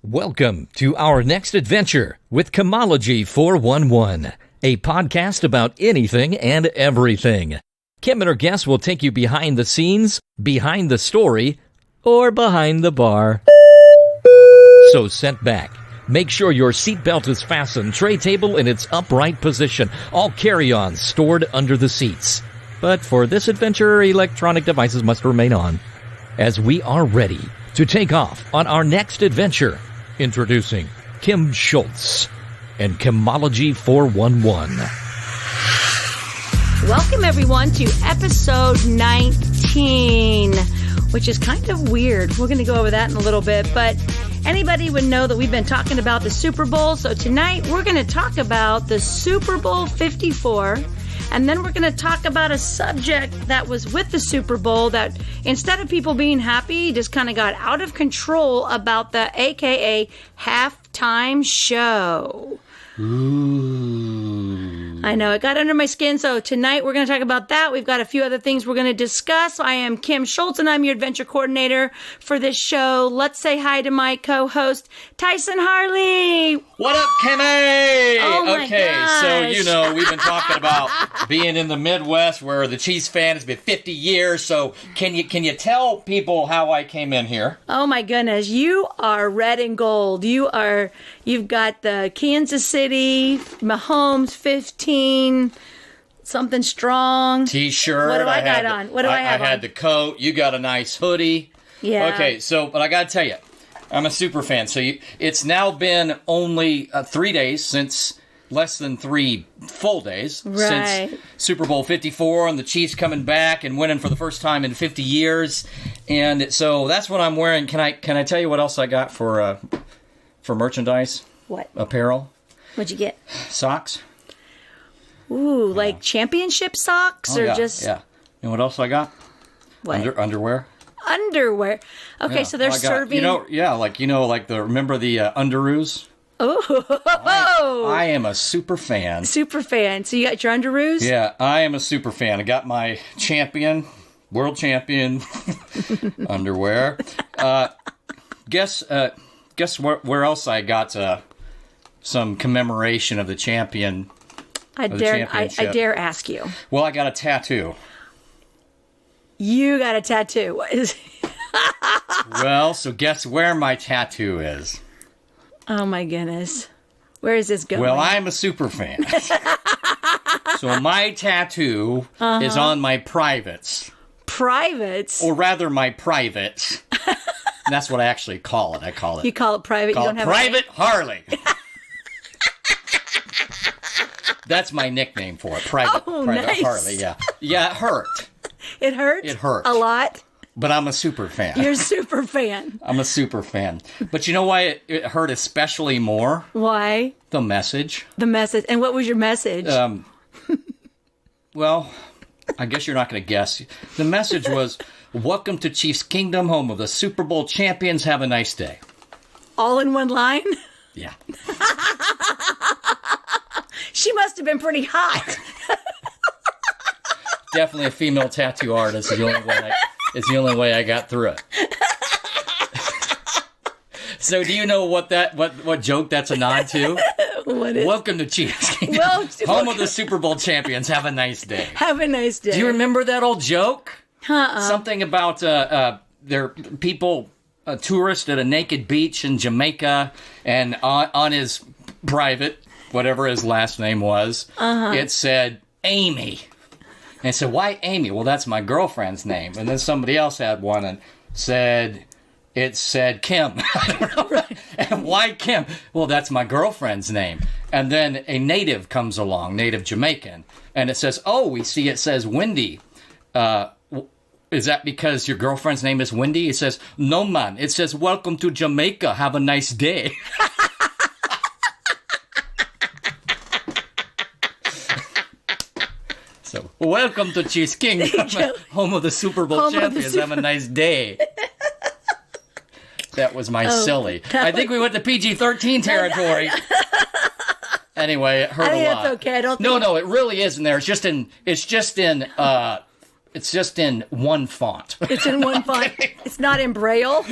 Welcome to our next adventure with Chemology 411, a podcast about anything and everything. Kim and her guests will take you behind the scenes, behind the story, or behind the bar. So sit back. Make sure your seatbelt is fastened, tray table in its upright position, all carry-ons stored under the seats. But for this adventure, electronic devices must remain on. As we are ready to take off on our next adventure, introducing Kim Schultz and Chemology 411. Welcome, everyone, to episode 19, which is kind of weird. We're going to go over that in a little bit, but anybody would know that we've been talking about the Super Bowl. So tonight we're going to talk about the Super Bowl 54. And then we're going to talk about a subject that was with the Super Bowl that instead of people being happy, just kind of got out of control about the AKA halftime show. Ooh. I know, it got under my skin. So tonight we're going to talk about that. We've got a few other things we're going to discuss. I am Kim Schultz and I'm your adventure coordinator for this show. Let's say hi to my co-host, Tyson Harley. What up, Kimmy? Oh my gosh. So, we've been talking about being in the Midwest where the Chiefs fan has been 50 years. So can you tell people how I came in here? Oh my goodness. You are red and gold. You've got the Kansas City, Mahomes 15, something strong. T-shirt. What do I got on? What do I have on? I had the coat. You got a nice hoodie. Yeah. Okay, but I got to tell you, I'm a super fan. So it's now been only 3 days since, less than 3 full days since Super Bowl 54 and the Chiefs coming back and winning for the first time in 50 years. And so that's what I'm wearing. Can I tell you what else I got for merchandise? What? Apparel. What'd you get? Socks. Ooh, like championship socks Yeah. just... And what else I got? What? Underwear. Underwear. Okay, Yeah. so they're serving... remember the underoos? Oh! I am a super fan. Super fan. So you got your underoos? Yeah, I am a super fan. I got my world champion underwear. Guess where else I got some commemoration of the champion? I dare ask you. Well, I got a tattoo. You got a tattoo. What is? Well, so guess where my tattoo is? Oh my goodness. Where is this going? Well, I'm a super fan. So my tattoo is on my privates. Privates? Or rather, my privates. That's what I actually call it. You call it private? You don't have Private Harley. That's my nickname for it. Private nice. Harley, yeah. Yeah, it hurt. It hurt? It hurt. A lot? But I'm a super fan. You're a super fan. I'm a super fan. But you know why it hurt especially more? Why? The message. The message. And what was your message? Well, I guess you're not going to guess. The message was, welcome to Chiefs Kingdom, home of the Super Bowl champions. Have a nice day. All in one line? Yeah. She must have been pretty hot. Definitely a female tattoo artist is the only way I got through it. So do you know what joke that's a nod to? What is? Welcome to Chiefs Kingdom, home of the Super Bowl champions. Have a nice day. Have a nice day. Do you remember that old joke? Uh-uh. Something about there people, a tourist at a naked beach in Jamaica, and on his private, whatever his last name was, it said Amy. And I said, why Amy? Well, that's my girlfriend's name. And then somebody else had one and said Kim. I don't know. Right. And why Kim? Well, that's my girlfriend's name. And then a native comes along, native Jamaican, and it says, oh, we see it says Wendy. Is that because your girlfriend's name is Wendy? It says, no, man. It says, welcome to Jamaica. Have a nice day. So, welcome to Chiefs Kingdom, home of the Super Bowl champions. Have a nice day. That was my silly. I think we went to PG-13 territory. Anyway, it hurt a lot. I think that's okay. I don't think... No, it really isn't there. It's just in one font. It's in one font. It's not in Braille.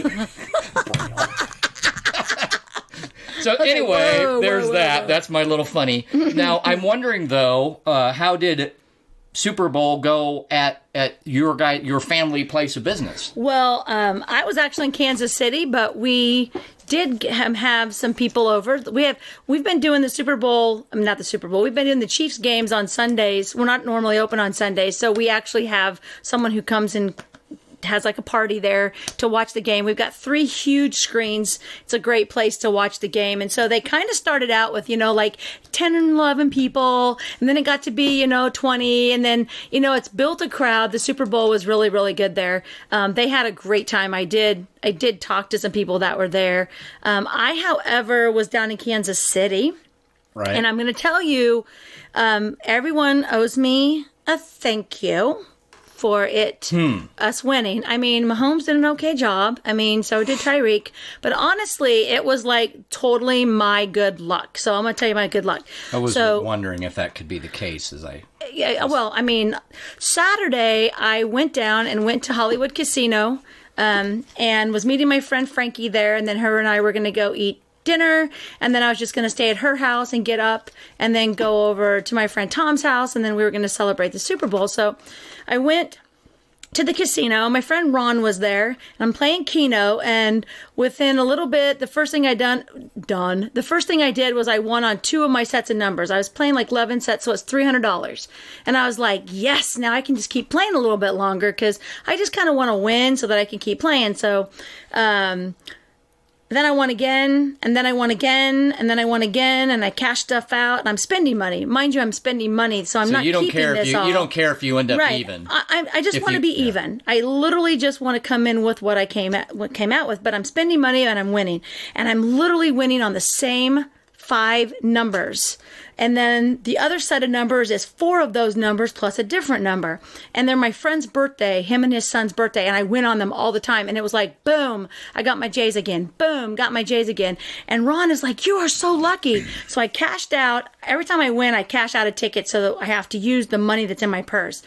So anyway, whoa, there's whoa, that. whoa. That's my little funny. Now, I'm wondering, though, how did Super Bowl go at your family place of business? Well, I was actually in Kansas City, but we did have some people over. We've been doing the Super Bowl. I mean, not the Super Bowl. We've been doing the Chiefs games on Sundays. We're not normally open on Sundays, so we actually have someone who comes and has like a party there to watch the game. We've got 3 huge screens. It's a great place to watch the game. And so they kind of started out with, like 10 and 11 people. And then it got to be, 20. And then, it's built a crowd. The Super Bowl was really, really good there. They had a great time. I did talk to some people that were there. I, however, was down in Kansas City. Right. And I'm going to tell you, everyone owes me a thank you for us winning. I mean, Mahomes did an okay job. I mean, so did Tyreek. But honestly, it was like totally my good luck. So I'm going to tell you my good luck. I was wondering if that could be the case Yeah, well, I mean, Saturday I went down and went to Hollywood Casino and was meeting my friend Frankie there. And then her and I were going to go eat dinner, and then I was just going to stay at her house and get up and then go over to my friend Tom's house, and then we were going to celebrate the Super Bowl. So I went to the casino. My friend Ron was there, and I'm playing Keno, and within a little bit, the first thing I did was I won on 2 of my sets of numbers. I was playing like 11 sets, so it's $300. And I was like, yes, now I can just keep playing a little bit longer because I just kind of want to win so that I can keep playing. So, then I won again, and then I won again, and then I won again, and I cashed stuff out, and I'm spending money. Mind you, I'm spending money, so I'm not keeping this all. You don't care if you end up right. even. I just want to be even. I literally just want to come in with what came out with, but I'm spending money and I'm winning. And I'm literally winning on the same 5 numbers. And then the other set of numbers is 4 of those numbers plus a different number. And they're my friend's birthday, him and his son's birthday, and I win on them all the time. And it was like, boom, I got my J's again. Boom, got my J's again. And Ron is like, you are so lucky. So I cashed out. Every time I win, I cash out a ticket so that I have to use the money that's in my purse.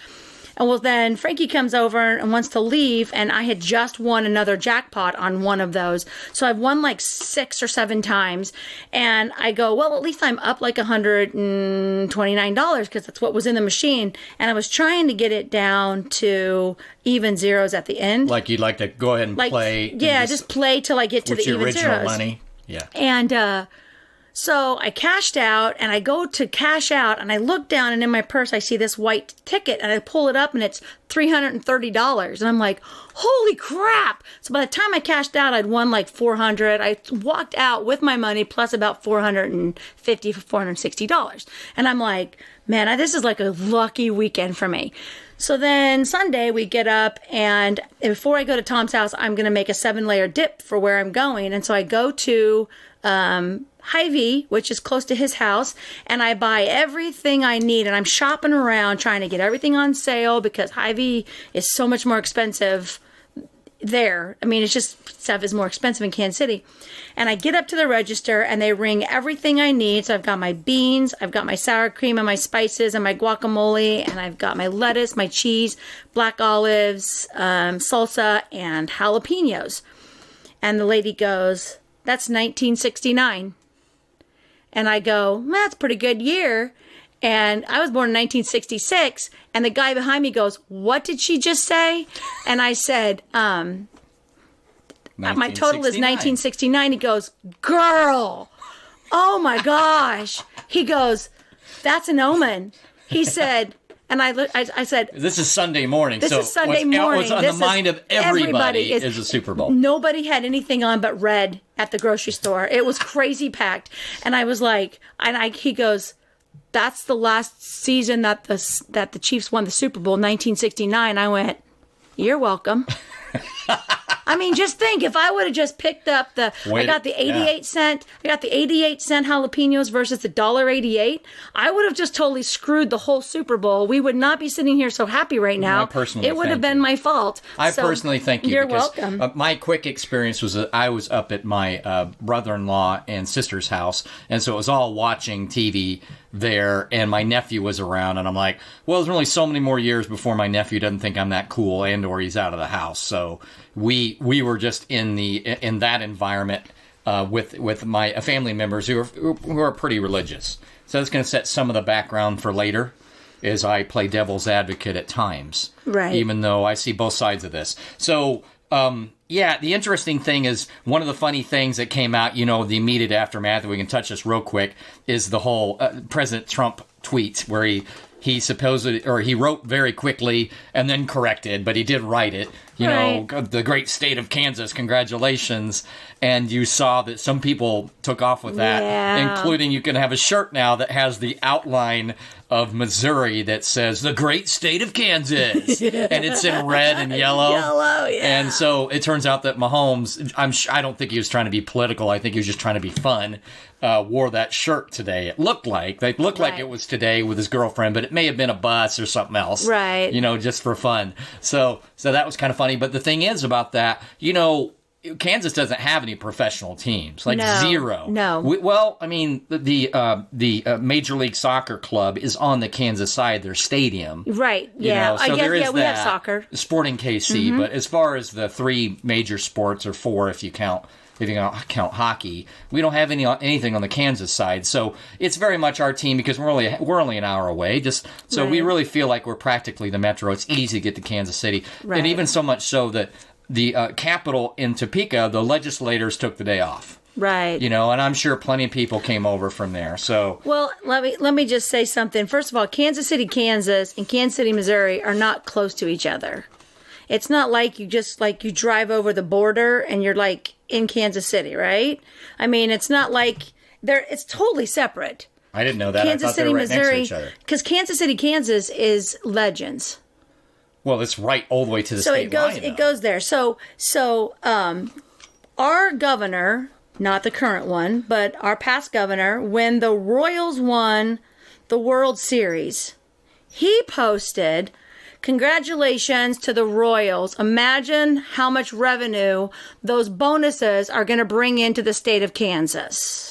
And well, then Frankie comes over and wants to leave, and I had just won another jackpot on one of those. So I've won like 6 or 7 times. And I go, well, at least I'm up like $129 because that's what was in the machine. And I was trying to get it down to even zeros at the end. Like you'd like to go ahead and play. Yeah, just play till I get to the even zeros. With your original money. Yeah. And, so I cashed out, and I go to cash out, and I look down, and in my purse I see this white ticket, and I pull it up, and it's $330. And I'm like, holy crap. So by the time I cashed out, I'd won like $400. I walked out with my money plus about $450, $460. And I'm like, man, this is like a lucky weekend for me. So then Sunday we get up, and before I go to Tom's house, I'm going to make a 7-layer dip for where I'm going. And so I go to Hy-Vee, which is close to his house, and I buy everything I need, and I'm shopping around trying to get everything on sale because Hy-Vee is so much more expensive there. I mean, it's just stuff is more expensive in Kansas City. And I get up to the register, and they ring everything I need. So I've got my beans, I've got my sour cream and my spices and my guacamole, and I've got my lettuce, my cheese, black olives, salsa, and jalapenos. And the lady goes, that's 1969. And I go, that's a pretty good year. And I was born in 1966. And the guy behind me goes, what did she just say? And I said, my total is 1969. He goes, girl, oh my gosh. He goes, that's an omen. He said, and I said, this is Sunday morning. This is Sunday morning. What's on the mind of everybody is the Super Bowl. Nobody had anything on but red at the grocery store. It was crazy packed. And I was like, he goes, that's the last season that the Chiefs won the Super Bowl, 1969. I went, you're welcome. I mean, just think if I would have just picked up I got the 88 cent jalapenos versus the $1.88. I would have just totally screwed the whole Super Bowl. We would not be sitting here so happy right now. It would have been my fault. I personally thank you. You're welcome. My quick experience was that I was up at my brother-in-law and sister's house, and so it was all watching TV there, and my nephew was around, and I'm like, well, there's only so many more years before my nephew doesn't think I'm that cool and or he's out of the house. So we were just in that environment with my family members who are pretty religious. So it's going to set some of the background for later, as I play devil's advocate at times. Right. Even though I see both sides of this. So, yeah, the interesting thing is, one of the funny things that came out, the immediate aftermath, we can touch this real quick, is the whole President Trump tweet where he supposedly, or he wrote very quickly and then corrected, but he did write it. The great state of Kansas, congratulations. And you saw that some people took off with that, including you can have a shirt now that has the outline of Missouri that says the great state of Kansas. And it's in red and yellow. And so it turns out that Mahomes, I don't think he was trying to be political. I think he was just trying to be fun. Wore that shirt today. It looked like it was today with his girlfriend, but it may have been a bus or something else. Right. Just for fun. So that was kind of funny. But the thing is about that, Kansas doesn't have any professional teams, zero. No. The Major League Soccer club is on the Kansas side, their stadium. Right. Yeah. So there is we have soccer. Sporting KC, but as far as the three major sports, or four if you count hockey, we don't have anything on the Kansas side. So it's very much our team because we're only an hour away. We really feel like we're practically the metro. It's easy to get to Kansas City, and even so much so that the capital in Topeka, the legislators took the day off. Right. And I'm sure plenty of people came over from there. So, well, let me just say something. First of all, Kansas City, Kansas, and Kansas City, Missouri are not close to each other. It's not like you drive over the border and you're like in Kansas City, right? I mean, it's not like it's totally separate. I didn't know that. Kansas I thought City, they were right Missouri, next to each other. because Kansas City, Kansas is Legends. Well, it's right all the way to the state line. It goes there. So our governor, not the current one, but our past governor, when the Royals won the World Series, he posted, "Congratulations to the Royals. Imagine how much revenue those bonuses are going to bring into the state of Kansas."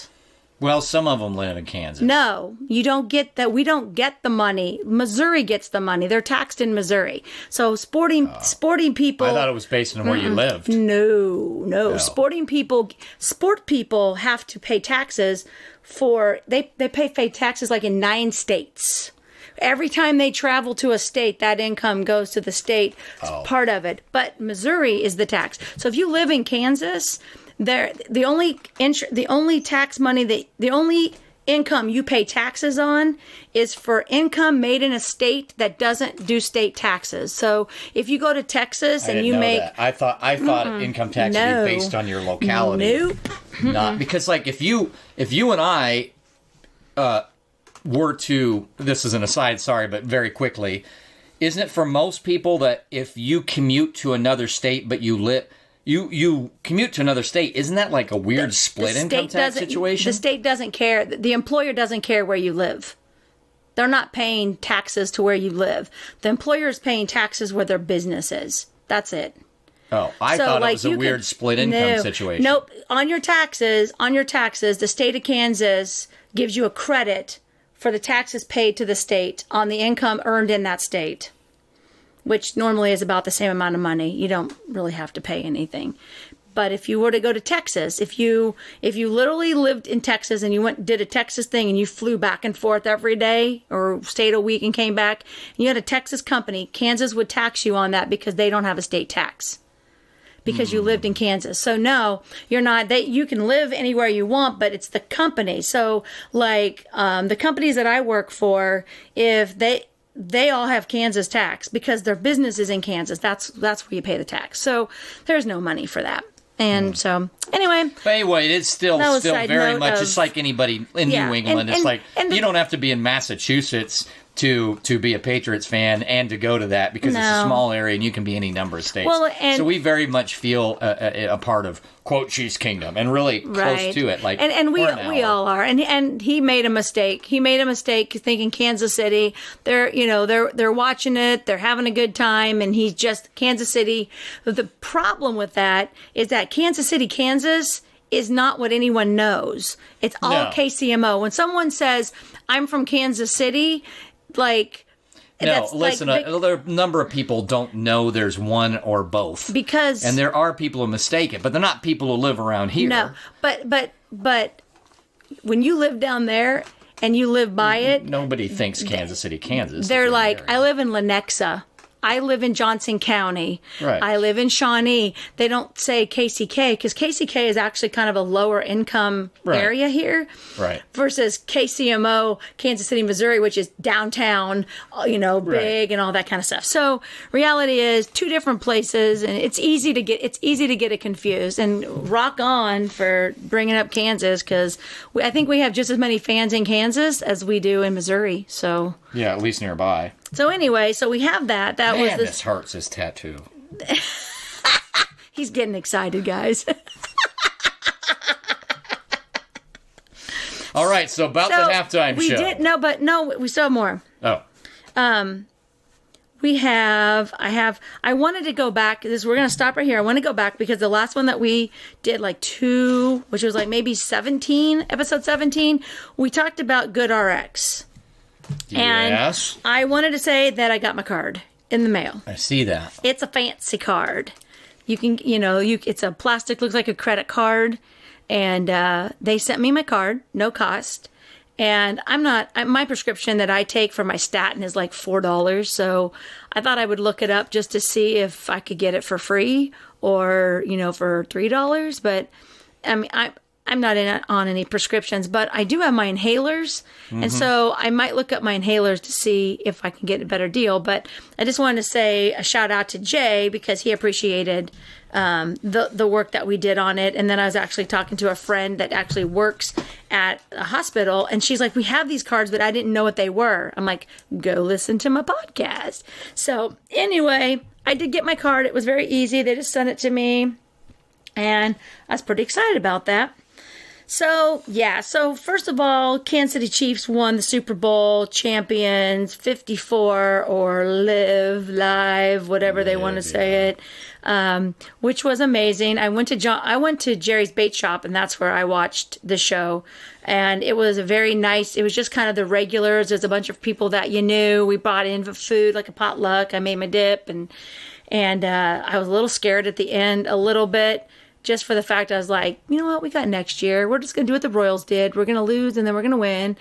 Well, some of them live in Kansas. No, you don't get that. We don't get the money. Missouri gets the money. They're taxed in Missouri. So sporting people. I thought it was based on where you lived. No. Sport people have to pay taxes they pay taxes like in 9 states. Every time they travel to a state, that income goes to the state. It's part of it. But Missouri is the tax. So if you live in Kansas, the only tax money the only income you pay taxes on is for income made in a state that doesn't do state taxes. So if you go to Texas and you make, I thought income tax would be based on your locality. Nope. Not because if you and I were to, this is an aside, sorry, but very quickly, isn't it for most people that if you commute to another state but you commute to another state, isn't that like a weird split income tax situation? The state doesn't care. The employer doesn't care where you live. They're not paying taxes to where you live. The employer is paying taxes where their business is. That's it. Oh, I thought it was a weird split income situation. Nope. On your taxes, the state of Kansas gives you a credit for the taxes paid to the state on the income earned in that state, which normally is about the same amount of money. You don't really have to pay anything. But if you were to go to Texas, if you literally lived in Texas and you did a Texas thing and you flew back and forth every day or stayed a week and came back, and you had a Texas company, Kansas would tax you on that because they don't have a state tax. Because you lived in Kansas. So no, you're not. You can live anywhere you want, but it's the company. So like the companies that I work for, if they all have Kansas tax because their business is in Kansas. That's where you pay the tax. So there's no money for that. And so anyway. But anyway, it's still very much just like anybody in New England. You don't have to be in Massachusetts to be a Patriots fan and to go to that because it's a small area and you can be any number of states. Well, so we very much feel a part of quote Chiefs Kingdom and really close to it. Like and we all are. And he made a mistake. He made a mistake thinking Kansas City. They're watching it. They're having a good time, and he's just Kansas City. The problem with that is that Kansas City, Kansas is not what anyone knows. It's all KCMO. When someone says I'm from Kansas City, like No, listen, a number of people don't know there's one or both. And there are people who mistake it, but they're not people who live around here. No, but when you live down there and you live by it... Nobody thinks Kansas City, Kansas. They're like, I live in Lenexa. I live in Johnson County. Right. I live in Shawnee. They don't say KCK because KCK is actually kind of a lower income area here. Right. Versus KCMO, Kansas City, Missouri, which is downtown, big and all that kind of stuff. So reality is two different places, and it's easy to get it confused. And rock on for bringing up Kansas because I think we have just as many fans in Kansas as we do in Missouri. So yeah, at least nearby. So anyway, we have that. Man, this hurts, this tattoo. He's getting excited, guys. All right, so the halftime show. We still have more. Oh. I wanted to go back. We're going to stop right here. I want to go back because the last one that we did, which was maybe 17, episode 17, we talked about GoodRx. Yes. And I wanted to say that I got my card in the mail. I see that. It's a fancy card. You can, it's a plastic, looks like a credit card. And they sent me my card, no cost. And my prescription that I take for my statin is like $4. So I thought I would look it up just to see if I could get it for free or, for $3. But I mean, I'm not on any prescriptions, but I do have my inhalers. Mm-hmm. And so I might look up my inhalers to see if I can get a better deal. But I just wanted to say a shout out to Jay because he appreciated the work that we did on it. And then I was actually talking to a friend that actually works at a hospital. And she's like, we have these cards, but I didn't know what they were. I'm like, go listen to my podcast. So anyway, I did get my card. It was very easy. They just sent it to me. And I was pretty excited about that. So first of all, Kansas City Chiefs won the Super Bowl, champions, 54, or live, whatever they want to say it, which was amazing. I went to Jerry's Bait Shop, and that's where I watched the show. And it was very nice. It was just kind of the regulars. There's a bunch of people that you knew. We brought in food, like a potluck. I made my dip, and I was a little scared at the end, a little bit. Just for the fact I was like, you know what, we got next year. We're just going to do what the Royals did. We're going to lose and then we're going to win.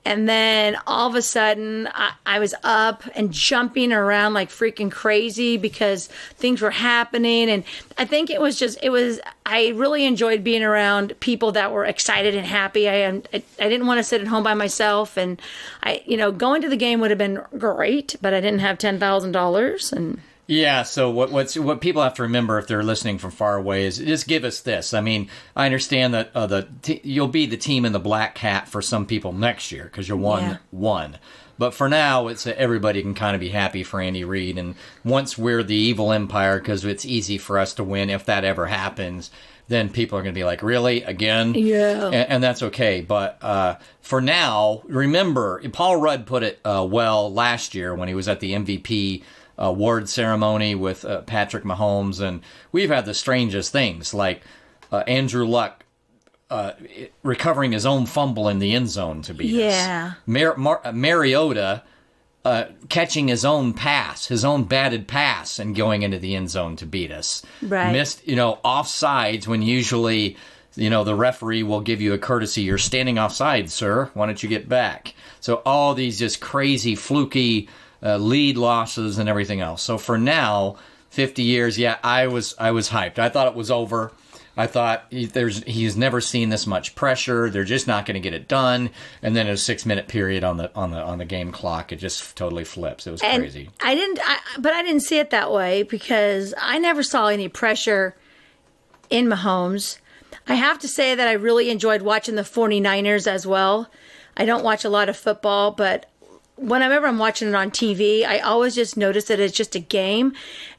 And then all of a sudden I was up and jumping around like freaking crazy because things were happening. And I think I really enjoyed being around people that were excited and happy. I didn't want to sit at home by myself. And going to the game would have been great, but I didn't have $10,000 and... Yeah, so what people have to remember if they're listening from far away is just give us this. I mean, I understand that you'll be the team in the black hat for some people next year because you're one. But for now, it's everybody can kind of be happy for Andy Reid. And once we're the evil empire, because it's easy for us to win if that ever happens, then people are going to be like, really? Again? Yeah. And that's okay. But for now, remember, Paul Rudd put it well last year when he was at the MVP award ceremony with Patrick Mahomes, and we've had the strangest things like Andrew Luck recovering his own fumble in the end zone to beat us. Mariota catching his own pass, his own batted pass, and going into the end zone to beat us. Right. Missed, offsides when usually, the referee will give you a courtesy. You're standing offside, sir. Why don't you get back? So all these just crazy, fluky lead losses and everything else. So for now, 50 years, I was hyped. I thought it was over. I thought he's never seen this much pressure. They're just not going to get it done. And then a 6-minute period on the game clock, it just totally flips. It was crazy. I didn't see it that way because I never saw any pressure in Mahomes. I have to say that I really enjoyed watching the 49ers as well. I don't watch a lot of football, but whenever I'm watching it on TV, I always just notice that it's just a game.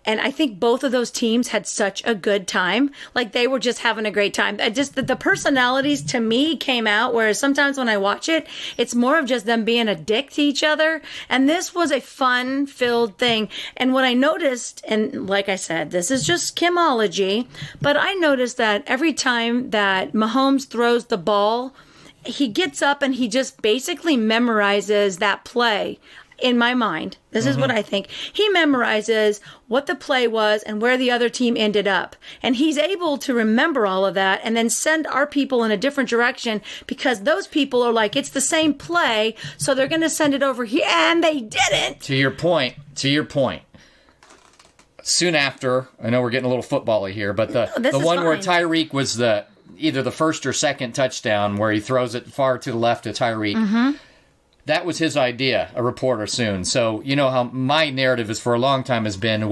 And I think both of those teams had such a good time. Like they were just having a great time. The personalities to me came out, whereas sometimes when I watch it, it's more of just them being a dick to each other. And this was a fun-filled thing. And what I noticed, and like I said, this is just Kimology, but I noticed that every time that Mahomes throws the ball, he gets up and he just basically memorizes that play. in my mind, this is what I think, he memorizes what the play was and where the other team ended up. And he's able to remember all of that and then send our people in a different direction because those people are like, it's the same play, so they're going to send it over here, and they didn't. To your point. Soon after, I know we're getting a little football-y here, but the one where Tyreek was either the first or second touchdown where he throws it far to the left to Tyreek, that was his idea, a reporter soon. So you know how my narrative is for a long time has been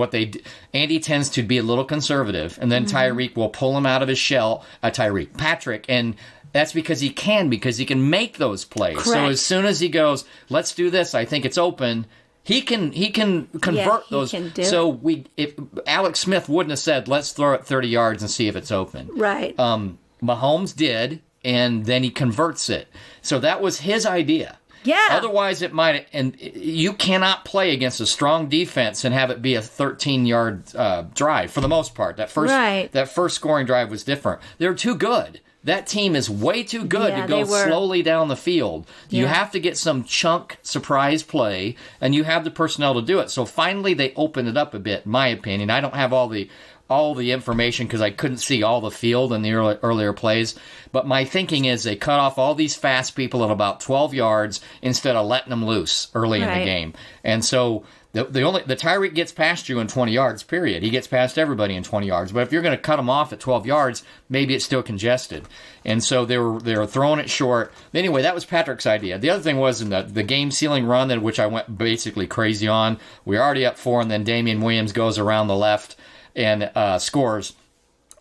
Andy tends to be a little conservative, and then Tyreek will pull him out of his shell, Patrick, and that's because he can make those plays. Correct. So as soon as he goes, let's do this, I think it's open, he can convert those. So if Alex Smith wouldn't have said, let's throw it 30 yards and see if it's open. Right. Mahomes did, and then he converts it. So that was his idea. Yeah. Otherwise, it might, and you cannot play against a strong defense and have it be a 13-yard drive for the most part. That first scoring drive was different. They're too good. That team is way too good to go slowly down the field. You have to get some chunk surprise play, and you have the personnel to do it. So finally, they opened it up a bit, in my opinion. I don't have all the information because I couldn't see all the field in the earlier plays. But my thinking is they cut off all these fast people at about 12 yards instead of letting them loose early in the game. And so the Tyreek gets past you in 20 yards, period. He gets past everybody in 20 yards. But if you're going to cut him off at 12 yards, maybe it's still congested. And so they were throwing it short. Anyway, that was Patrick's idea. The other thing was in the game-sealing run, which I went basically crazy on. We were already up 4, and then Damian Williams goes around the left and scores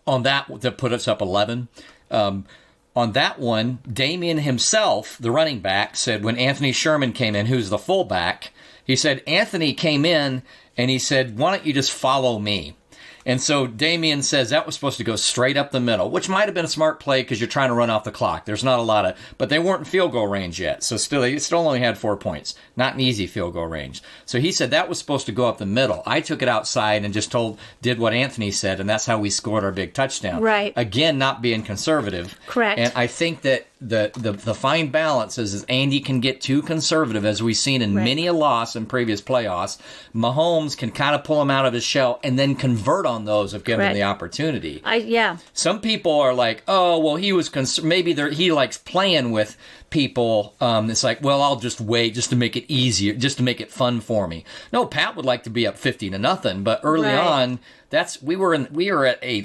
on that to put us up 11. On that one, Damian himself, the running back, said when Anthony Sherman came in, who's the fullback, he said, Anthony came in and he said, why don't you just follow me? And so Damian says that was supposed to go straight up the middle, which might have been a smart play because you're trying to run off the clock. There's not a lot of, but they weren't in field goal range yet. So they still only had 4 points. Not an easy field goal range. So he said that was supposed to go up the middle. I took it outside and just did what Anthony said, and that's how we scored our big touchdown. Right. Again, not being conservative. Correct. And I think that the fine balance is Andy can get too conservative, as we've seen in many a loss in previous playoffs. Mahomes can kind of pull him out of his shell and then convert on those if given the opportunity. Some people are like, oh, well, he was maybe he likes playing with people. It's like, well, I'll just wait just to make it easier, just to make it fun for me. No, Pat would like to be up 50-0, but early on, we were at a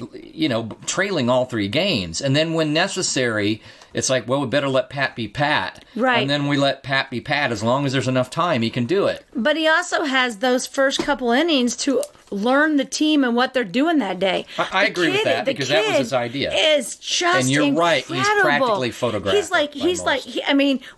trailing all 3 games, and then when necessary, it's like, well, we better let Pat be Pat. Right. And then we let Pat be Pat as long as there's enough time, he can do it. But he also has those first couple innings to learn the team and what they're doing that day. I agree with that because that was his idea. Is just and you're incredible. Right. He's practically photographic.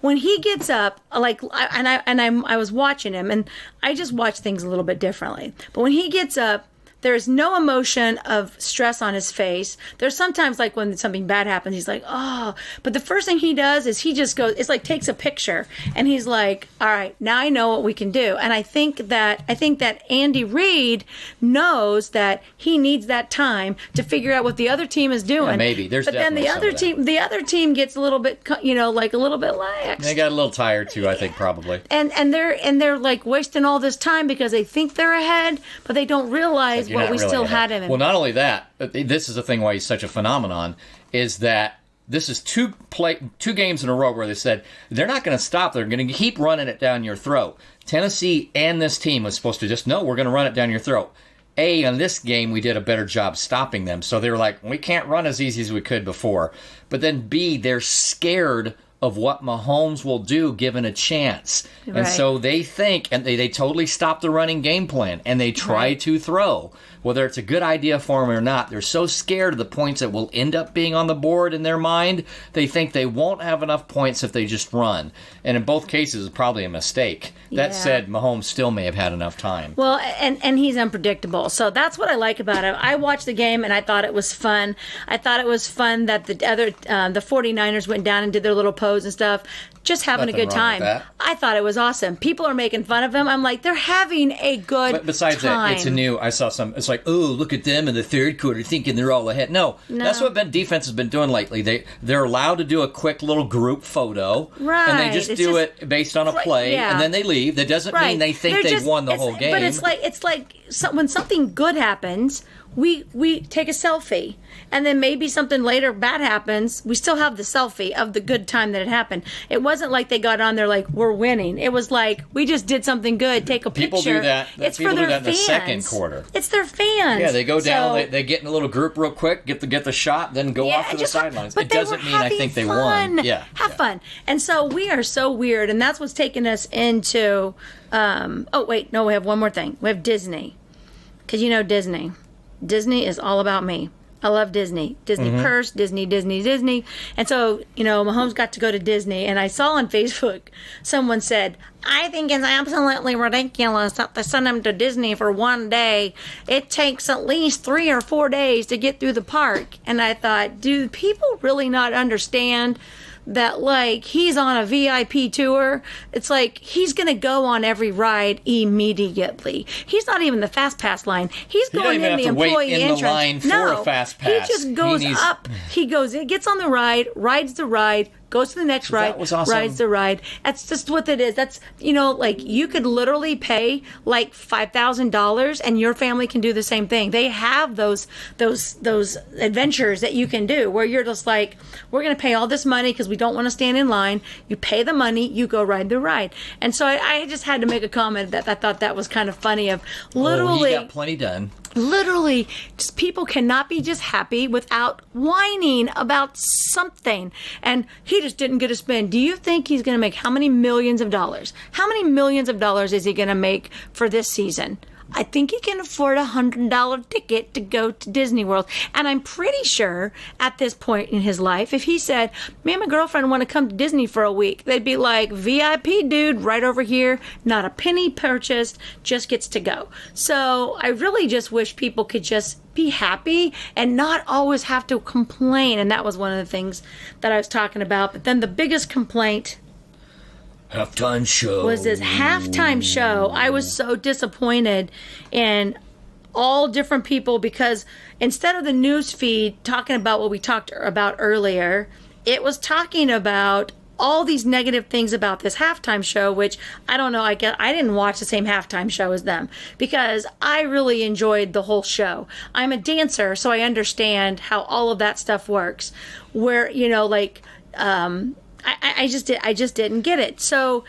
When he gets up, I was watching him, and I just watch things a little bit differently. But when he gets up, there's no emotion of stress on his face. There's sometimes like when something bad happens, he's like, oh. But the first thing he does is he just goes, it's like takes a picture, and he's like, all right, now I know what we can do. And I think that Andy Reid knows that he needs that time to figure out what the other team is doing. Yeah, maybe. But then the other team gets a little bit, a little bit lax. They got a little tired too, I think, probably. And they're like wasting all this time because they think they're ahead, but they don't realize what we still had him in. Well, not only that, this is the thing why he's such a phenomenon, is that this is two games in a row where they said they're not going to stop. They're going to keep running it down your throat. Tennessee and this team was supposed to just, no, we're going to run it down your throat. In this game, we did a better job stopping them. So they were like, we can't run as easy as we could before. But then B, they're scared of what Mahomes will do given a chance. Right. And so they think, and they totally stop the running game plan, and they try to throw. Whether it's a good idea for them or not, they're so scared of the points that will end up being on the board in their mind, they think they won't have enough points if they just run. And in both cases, it's probably a mistake. That said, Mahomes still may have had enough time. Well, and he's unpredictable. So that's what I like about him. I watched the game, and I thought it was fun. I thought it was fun that the 49ers went down and did their little pose and stuff, just having Nothing a good wrong with time. that. I thought it was awesome. People are making fun of him. I'm like, they're having a good But besides time. that, I saw some, it's like, oh, look at them in the third quarter thinking they're all ahead. No. That's what defense has been doing lately. They're allowed to do a quick little group photo. Right. And they just do it based on a play, and then they leave. That doesn't mean they think they've won the whole game. But it's like when something good happens, we take a selfie, and then maybe something later bad happens. We still have the selfie of the good time that it happened. It wasn't like they got on there like, we're winning. It was like, we just did something good. Take a picture. People do that. It's People for their do that fans. in the second quarter. It's their fans. Yeah, they go down. So, They get in a little group real quick, get the shot, then go off to the sidelines. It doesn't mean I think they won. Yeah, have fun. And so we are so weird, and that's what's taking us into. Oh wait, no, we have one more thing. We have Disney, because Disney. Disney is all about me. I love Disney. Disney purse, Disney. And so, Mahomes got to go to Disney, and I saw on Facebook someone said, I think it's absolutely ridiculous that they send him to Disney for one day. It takes at least 3 or 4 days to get through the park. And I thought, do people really not understand that, like, he's on a VIP tour? It's like he's going to go on every ride immediately. He's not even the fast pass line. He's going in the employee entrance. The line for a fast pass. He just goes up. He goes in, gets on the ride, rides the ride, goes to the next ride, that was awesome. rides the ride. That's just what it is. That's, like, you could literally pay like $5,000 and your family can do the same thing. They have those adventures that you can do where you're just like, we're going to pay all this money because we don't want to stand in line. You pay the money, you go ride the ride. And so I just had to make a comment that I thought that was kind of funny of literally. He got plenty done. Literally, just people cannot be just happy without whining about something. And he just didn't get a spin. Do you think he's going to make how many millions of dollars? How many millions of dollars is he going to make for this season? I think he can afford $100 ticket to go to Disney World. And I'm pretty sure at this point in his life, if he said, me and my girlfriend want to come to Disney for a week, they'd be like, VIP dude, right over here, not a penny purchased, just gets to go. So I really just wish people could just be happy and not always have to complain. And that was one of the things that I was talking about. But then the biggest complaint halftime show was this halftime show. I was so disappointed in all different people because instead of the news feed talking about what we talked about earlier, it was talking about all these negative things about this halftime show, which I don't know, I didn't watch the same halftime show as them because I really enjoyed the whole show. I'm a dancer, so I understand how all of that stuff works. Where, I just didn't get it. So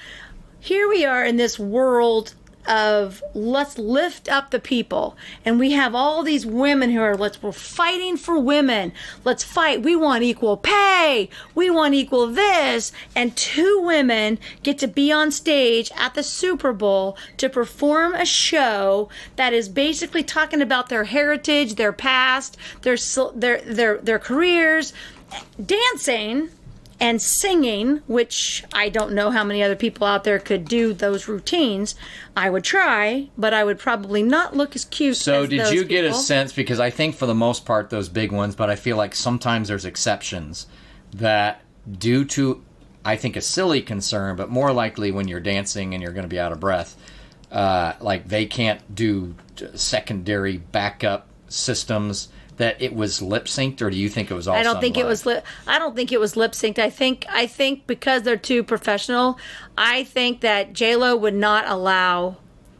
here we are in this world of let's lift up the people, and we have all these women who are we're fighting for women. Let's fight. We want equal pay. We want equal this. And 2 women get to be on stage at the Super Bowl to perform a show that is basically talking about their heritage, their past, their careers, dancing and singing, which I don't know how many other people out there could do those routines. I would try, but I would probably not look as cute as those people. So did you get a sense, because I think for the most part those big ones, but I feel like sometimes there's exceptions, that due to, I think, a silly concern, but more likely when you're dancing and you're going to be out of breath, like they can't do secondary backup systems, that it was lip synced, or do you think it was all? I don't think it was lip synced. I think because they're too professional, I think that J-Lo would not allow.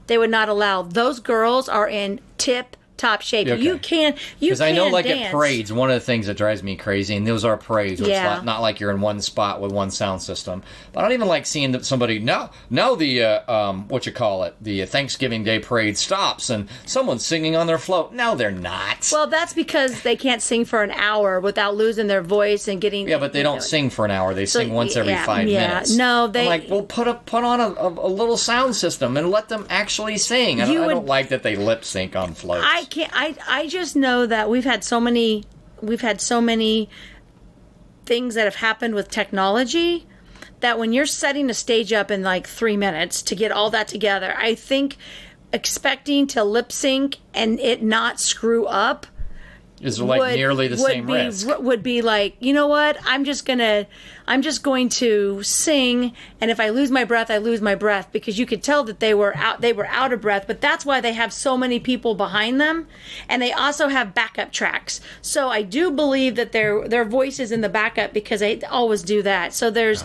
They would not allow. Those girls are in tip top shape. Okay. You can't because I know, like dance. At parades, one of the things that drives me crazy, and those are parades, where it's not like you're in one spot with one sound system. But I don't even like seeing that somebody the the Thanksgiving Day parade stops and someone's singing on their float. No, they're not. Well, that's because they can't sing for an hour without losing their voice and getting. Yeah, but they don't sing for an hour. They sing once every 5 minutes. No, they. I'm like, well, put on a little sound system and let them actually sing. I don't like that they lip sync on floats. I just know that we've had so many things that have happened with technology that when you're setting a stage up in like 3 minutes to get all that together, I think expecting to lip sync and it not screw up Is like nearly the same risk. Would be like, you know what? I'm just going to sing, and if I lose my breath, I lose my breath, because you could tell that they were out of breath. But that's why they have so many people behind them, and they also have backup tracks. So I do believe that their voice is in the backup, because they always do that. So there's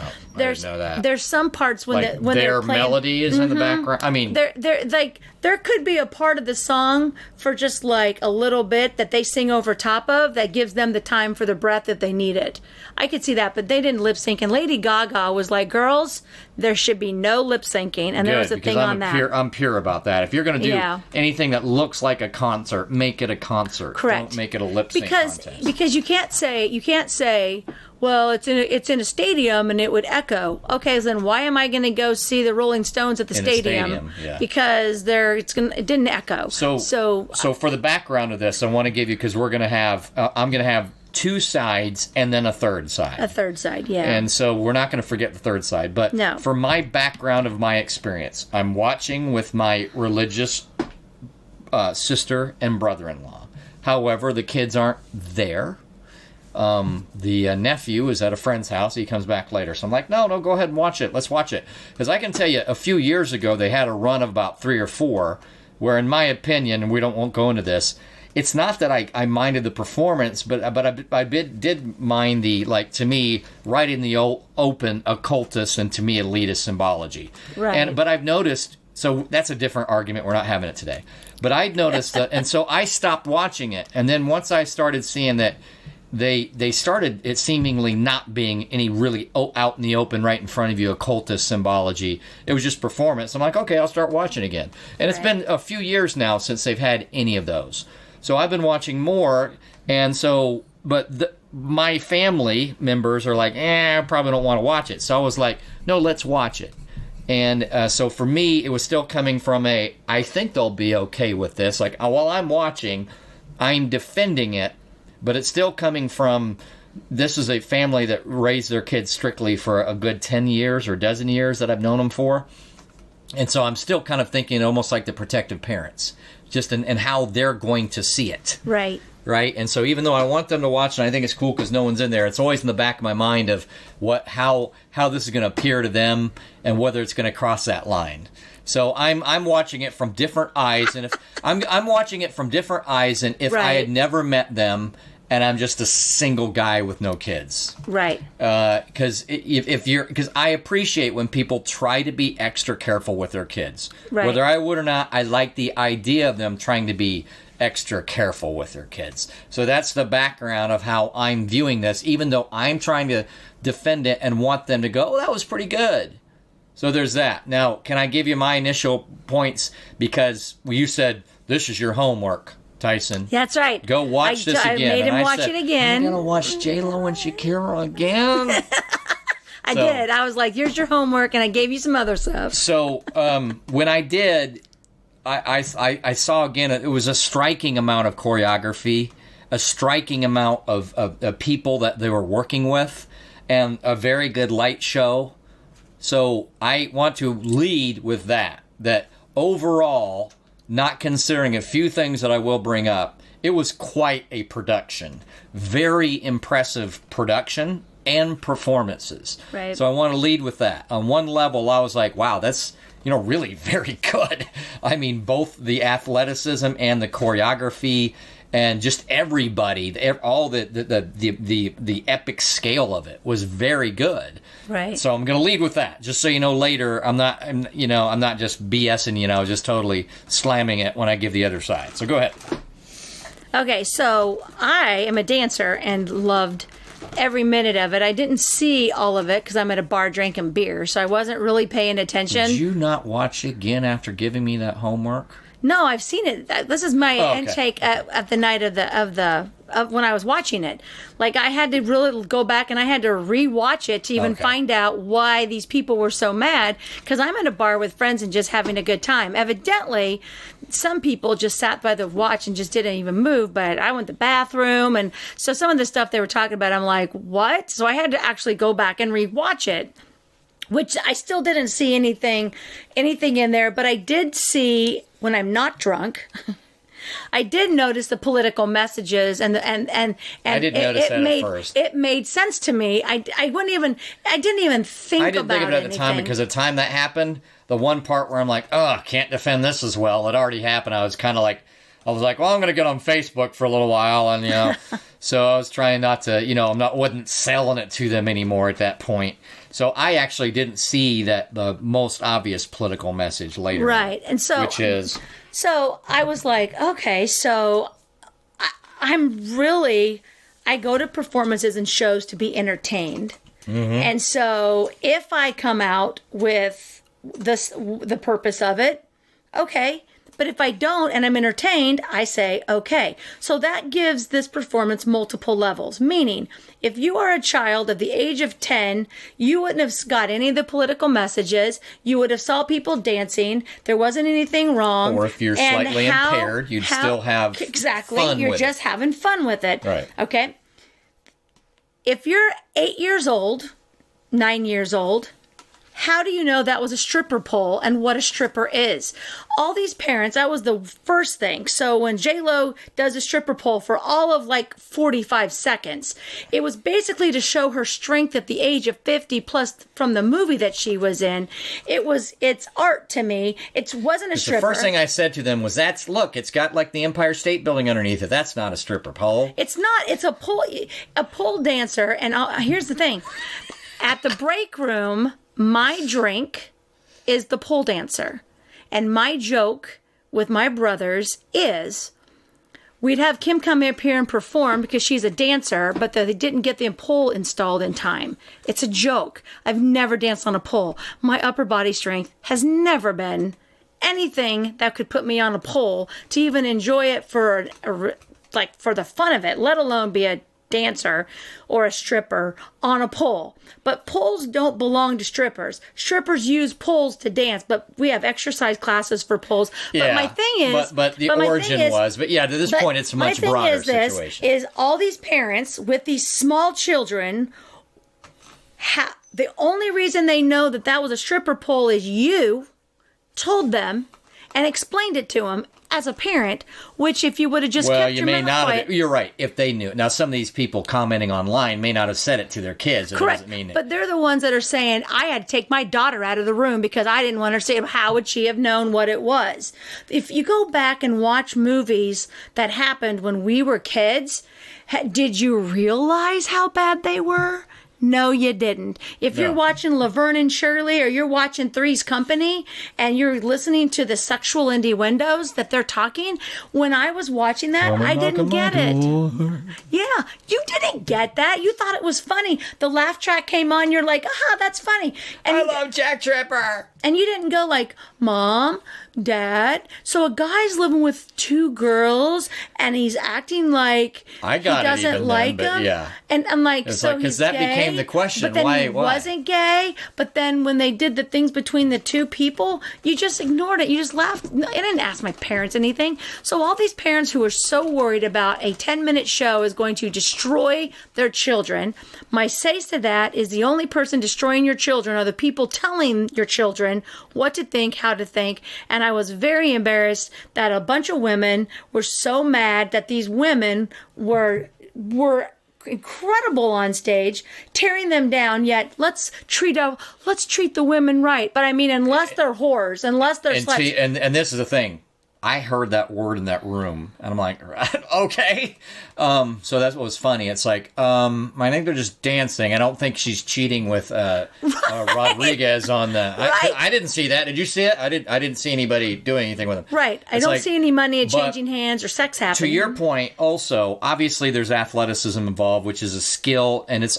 some parts when like when their they're playing, melody is in the background. I mean, they're like, there could be a part of the song for just like a little bit that they sing over top of that gives them the time for the breath if they need it. I could see that, but they didn't lip sync. And Lady Gaga was like, girls, there should be no lip syncing. And there was a thing on that. I'm pure about that. If you're going to do anything that looks like a concert, make it a concert. Correct. Don't make it a lip sync contest. Because you can't say, well, it's in a stadium and it would echo. Okay, so then why am I going to go see the Rolling Stones at the stadium? Yeah. Because it didn't echo. So for the background of this, I want to give you, because we're going to have I'm going to have two sides and then a third side. A third side, yeah. And so we're not going to forget the third side. But no. For my background of my experience, I'm watching with my religious sister and brother-in-law. However, the kids aren't there. The nephew is at a friend's house. He comes back later. So I'm like, no, go ahead and watch it. Let's watch it. Because I can tell you, a few years ago, they had a run of about 3 or 4, where in my opinion, and we won't go into this, it's not that I minded the performance, but I did mind the, like, to me, right in the open, occultist and to me elitist symbology. Right. But I've noticed, so that's a different argument. We're not having it today. But I'd noticed that, and so I stopped watching it. And then once I started seeing that they started it seemingly not being any really out in the open, right in front of you, occultist symbology. It was just performance. I'm like, okay, I'll start watching again. And it's been a few years now since they've had any of those. So I've been watching more, and so, but my family members are like, I probably don't want to watch it. So I was like, no, let's watch it. And so for me, it was still coming from I think they'll be okay with this. Like, while I'm watching, I'm defending it, but it's still coming from, this is a family that raised their kids strictly for a good 10 years or dozen years that I've known them for. And so I'm still kind of thinking almost like the protective parents, just in how they're going to see it. Right. Right? And so even though I want them to watch, and I think it's cool because no one's in there, it's always in the back of my mind of how this is going to appear to them and whether it's going to cross that line. So I'm watching it from different eyes, and if I'm watching it from different eyes, and if I had never met them, and I'm just a single guy with no kids. Right. Because because I appreciate when people try to be extra careful with their kids. Right. Whether I would or not, I like the idea of them trying to be extra careful with their kids. So that's the background of how I'm viewing this, even though I'm trying to defend it and want them to go, that was pretty good. So there's that. Now, can I give you my initial points? Because you said, this is your homework, Tyson. That's right. Go watch this again. I made him watch it again. I'm going to watch J-Lo and Shakira again. I did. I was like, here's your homework, and I gave you some other stuff. So when I did, I saw again, it was a striking amount of choreography, a striking amount of people that they were working with, and a very good light show. So I want to lead with that overall, not considering a few things that I will bring up, it was quite a production. Very impressive production and performances. Right. So I want to lead with that. On one level, I was like, wow, that's, really very good. I mean, both the athleticism and the choreography and just everybody, all the epic scale of it was very good. Right. So I'm going to lead with that. Just so you know, later I'm not just BSing, just totally slamming it when I give the other side. So go ahead. Okay, so I am a dancer and loved every minute of it. I didn't see all of it because I'm at a bar drinking beer, so I wasn't really paying attention. Did you not watch it again after giving me that homework? No, I've seen it. This is my intake at the night of when I was watching it. Like, I had to really go back and I had to rewatch it to even find out why these people were so mad. Because I'm at a bar with friends and just having a good time. Evidently, some people just sat by the watch and just didn't even move. But I went to the bathroom, and so some of the stuff they were talking about, I'm like, what? So I had to actually go back and rewatch it, which I still didn't see anything in there. But I did see, when I'm not drunk, I did notice the political messages and I didn't notice that at first. It made sense to me. I didn't even think about it. I didn't think of it at the time because the time that happened, the one part where I'm like, oh, can't defend this as well. It already happened. I was like, well, I'm going to get on Facebook for a little while, and so I was trying not to, wasn't selling it to them anymore at that point. So I actually didn't see the most obvious political message later. Right. And so, which is. So I was like, okay, so I go to performances and shows to be entertained. Mm-hmm. And so if I come out with the purpose of it, okay. But if I don't and I'm entertained, I say, okay. So that gives this performance multiple levels. Meaning, if you are a child of the age of 10, you wouldn't have got any of the political messages. You would have saw people dancing. There wasn't anything wrong. Or if you're slightly impaired, you'd still have fun You're with just having fun with it. Right. Okay? If you're 8 years old, 9 years old, how do you know that was a stripper pole and what a stripper is? All these parents, that was the first thing. So when J-Lo does a stripper pole for all of 45 seconds, it was basically to show her strength at the age of 50 plus from the movie that she was in. It's art to me. It wasn't a stripper. The first thing I said to them was, it's got the Empire State Building underneath it. That's not a stripper pole. It's not. It's a pole dancer. And here's the thing. At the break room, my drink is the pole dancer. And my joke with my brothers is we'd have Kim come up here and perform because she's a dancer, but they didn't get the pole installed in time. It's a joke. I've never danced on a pole. My upper body strength has never been anything that could put me on a pole to even enjoy it for the fun of it, let alone be a dancer or a stripper on a pole. But poles don't belong to strippers. Strippers use poles to dance, but we have exercise classes for poles. Yeah, but my thing is... But the origin to this point, it's a much broader situation. Is all these parents with these small children, the only reason they know that was a stripper pole is you told them and explained it to them as a parent, which if you would have just kept your mouth quiet... You're right, if they knew. Now, some of these people commenting online may not have said it to their kids. Correct, but they're the ones that are saying, I had to take my daughter out of the room because I didn't want her to say, how would she have known what it was? If you go back and watch movies that happened when we were kids, did you realize how bad they were? No, you didn't. If you're watching Laverne and Shirley or you're watching Three's Company and you're listening to the sexual innuendos that they're talking, when I was watching that, I didn't get it. Yeah, you didn't get that. You thought it was funny. The laugh track came on. You're like, that's funny. And I love Jack Tripper. And you didn't go like, Mom, Dad, so a guy's living with two girls and he's acting like he doesn't like them. Yeah. And I'm like, it's so because he's that gay, became the question. But then why? he wasn't gay. But then when they did the things between the two people, you just ignored it. You just laughed. I didn't ask my parents anything. So all these parents who are so worried about a 10-minute show is going to destroy their children. My say to that is the only person destroying your children are the people telling your children what to think, how to think. And I was very embarrassed that a bunch of women were so mad that these women were incredible on stage, tearing them down. Yet let's treat the women right. But I mean, unless they're whores, unless they're sluts. And this is the thing. I heard that word in that room, and I'm like, okay. So that's what was funny. It's like, I think they're just dancing. I don't think she's cheating with Rodriguez on the. I didn't see that. Did you see it? I didn't see anybody doing anything with him. Right. I don't see any money changing hands or sex happening. To your point, also, obviously, there's athleticism involved, which is a skill, and it's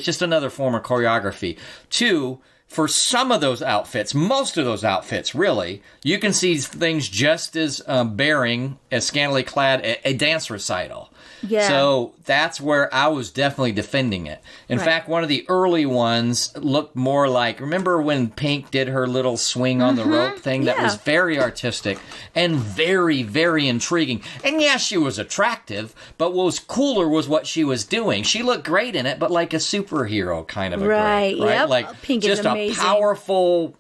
just another form of choreography. Two. For some of those outfits, most of those outfits, really, you can see things just as bearing as scantily clad a dance recital. Yeah. So that's where I was definitely defending it. In fact, one of the early ones looked more like, remember when Pink did her little swing on the rope thing? That was very artistic and very, very intriguing. And yes, she was attractive, but what was cooler was what she was doing. She looked great in it, but like a superhero kind of a great, right? Yep. Like Pink just is amazing. A powerful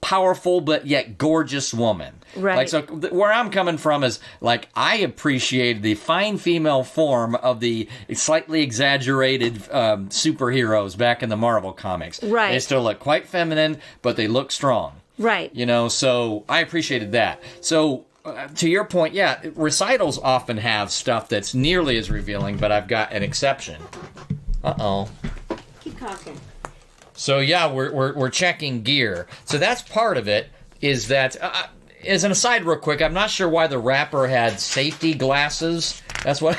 powerful but yet gorgeous woman. Right. Like, so where I'm coming from is, like, I appreciated the fine female form of the slightly exaggerated superheroes back in the Marvel comics. Right. They still look quite feminine, but they look strong. Right. You know, so I appreciated that. So, to your point, yeah, recitals often have stuff that's nearly as revealing, but I've got an exception. Uh-oh. Keep talking. So, yeah, we're checking gear. So that's part of it, is that... as an aside real quick, I'm not sure why the rapper had safety glasses. That's what...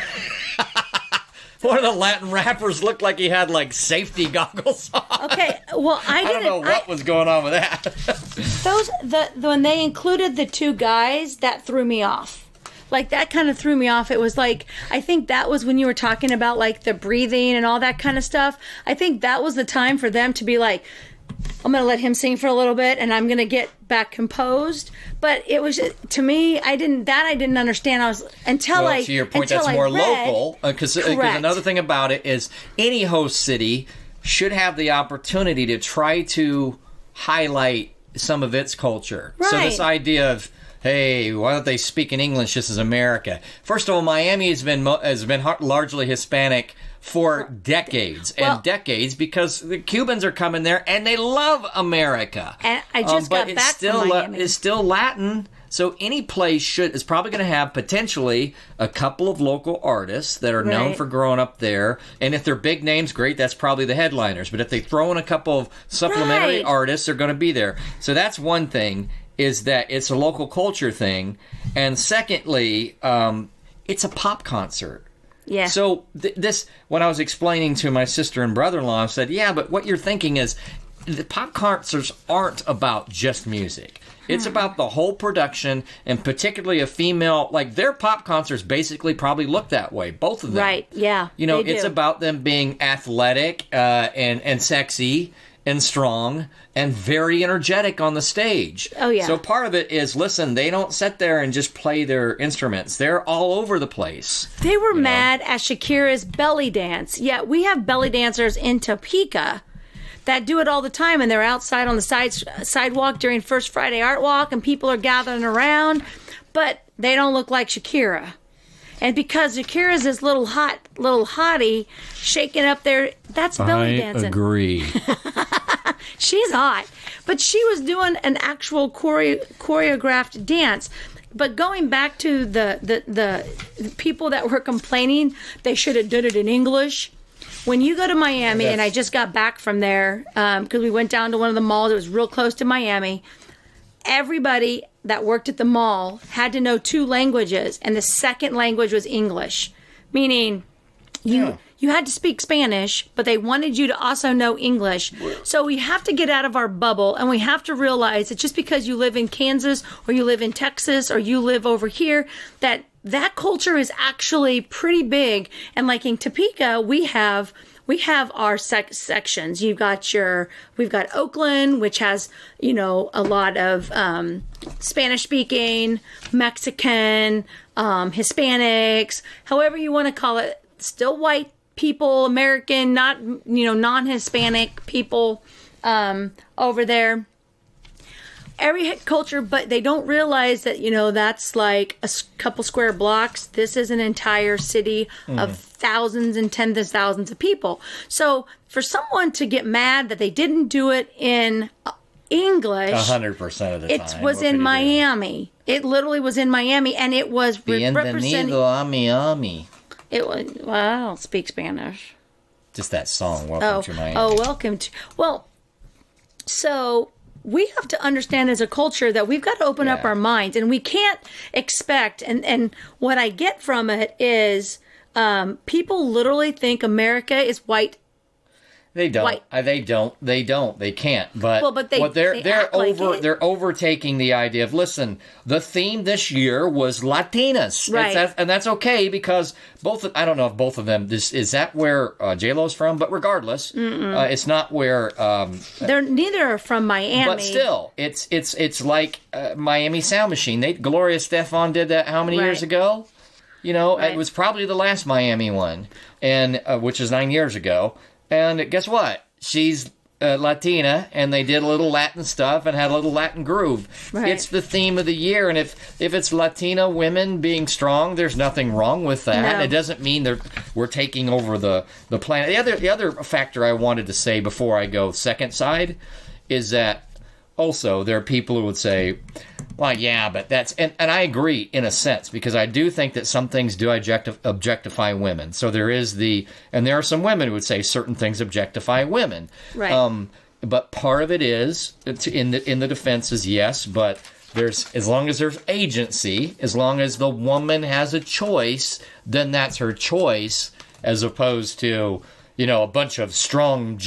One of the Latin rappers looked like he had, like, safety goggles on. Okay, well, I don't know what was going on with that. When they included the two guys, that threw me off. Like, that kind of threw me off. It was like, I think that was when you were talking about, like, the breathing and all that kind of stuff. I think that was the time for them to be like, I'm going to let him sing for a little bit and I'm going to get back composed. But it was, to me, I didn't understand. To your point, that's more local. Because another thing about it is any host city should have the opportunity to try to highlight some of its culture. Right. So this idea of, hey, why don't they speak in English? This is America. First of all, Miami has been largely Hispanic for decades and decades, because the Cubans are coming there and they love America. And I just got back from Miami. It's still Latin, so any place is probably going to have potentially a couple of local artists that are known for growing up there. And if they're big names, great, that's probably the headliners. But if they throw in a couple of supplementary artists, they're going to be there. So that's one thing, is that it's a local culture thing. And secondly, it's a pop concert. Yeah. So this, when I was explaining to my sister and brother-in-law, I said, yeah, but what you're thinking is the pop concerts aren't about just music. It's about the whole production, and particularly a female, like, their pop concerts basically probably look that way, both of them. Right, yeah. You know, it's about them being athletic and sexy and strong and very energetic on the stage. Oh, yeah. So part of it is, listen, they don't sit there and just play their instruments. They're all over the place. They were mad at Shakira's belly dance. Yeah, we have belly dancers in Topeka that do it all the time, and they're outside on the sidewalk during First Friday Art Walk, and people are gathering around, but they don't look like Shakira. And because Shakira's this little hottie shaking up there, that's belly dancing. I agree. She's hot. But she was doing an actual choreographed dance. But going back to the people that were complaining they should have done it in English. When you go to Miami, and I just got back from there because we went down to one of the malls. It was real close to Miami. Everybody that worked at the mall had to know 2 languages, and the second language was English, meaning you had to speak Spanish, but they wanted you to also know English. So we have to get out of our bubble, and we have to realize that just because you live in Kansas or you live in Texas or you live over here, that culture is actually pretty big. And like in Topeka, we have our sections. We've got Oakland, which has, a lot of Spanish speaking, Mexican, Hispanics, however you want to call it, still white people, American, not, non-Hispanic people over there. Every culture, but they don't realize that, that's like a couple square blocks. This is an entire city of thousands and tens of thousands of people. So for someone to get mad that they didn't do it in English, 100% of the time, it was in Miami. It literally was in Miami, and it was representing. Miami. It was. Well, I don't speak Spanish. Just that song, Welcome to Miami. Oh, welcome to. Well, so we have to understand as a culture that we've got to open up our minds, and we can't expect, and what I get from it is people literally think America is white. They don't. White. They don't. They can't. But they're overtaking the idea of, listen, the theme this year was Latinas, right? And that's okay, because I don't know if both of them. Is that where J-Lo's from? But regardless, it's not where. They're neither are from Miami. But still, it's like Miami Sound Machine. Gloria Estefan did that how many years ago? It was probably the last Miami one, and which is 9 years ago. And guess what? She's Latina, and they did a little Latin stuff and had a little Latin groove. Right. It's the theme of the year, and if it's Latina women being strong, there's nothing wrong with that. No. It doesn't mean we're taking over the planet. The other factor I wanted to say before I go second side is that also there are people who would say, well, yeah, but that's... And I agree in a sense, because I do think that some things do objectify women. So there is and there are some women who would say certain things objectify women. Right. But part of it is, in the defense is yes, but as long as there's agency, as long as the woman has a choice, then that's her choice, as opposed to... a bunch of strong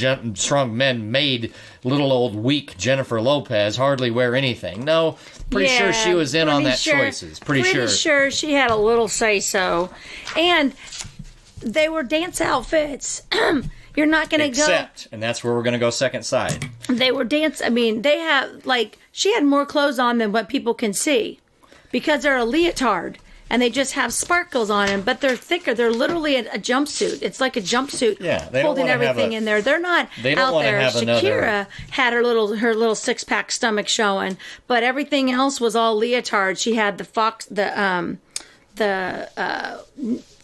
men made little old weak Jennifer Lopez hardly wear anything. No, pretty sure she was in on that choices. Pretty sure she had a little say-so. And they were dance outfits. You're not going to go... and that's where we're going to go second side. They were they have, she had more clothes on than what people can see. Because they're a leotard. And they just have sparkles on them, but they're thicker. They're literally a jumpsuit. It's like a jumpsuit, holding everything in there. They're not out there. Shakira had her little 6-pack stomach showing, but everything else was all leotard. She had the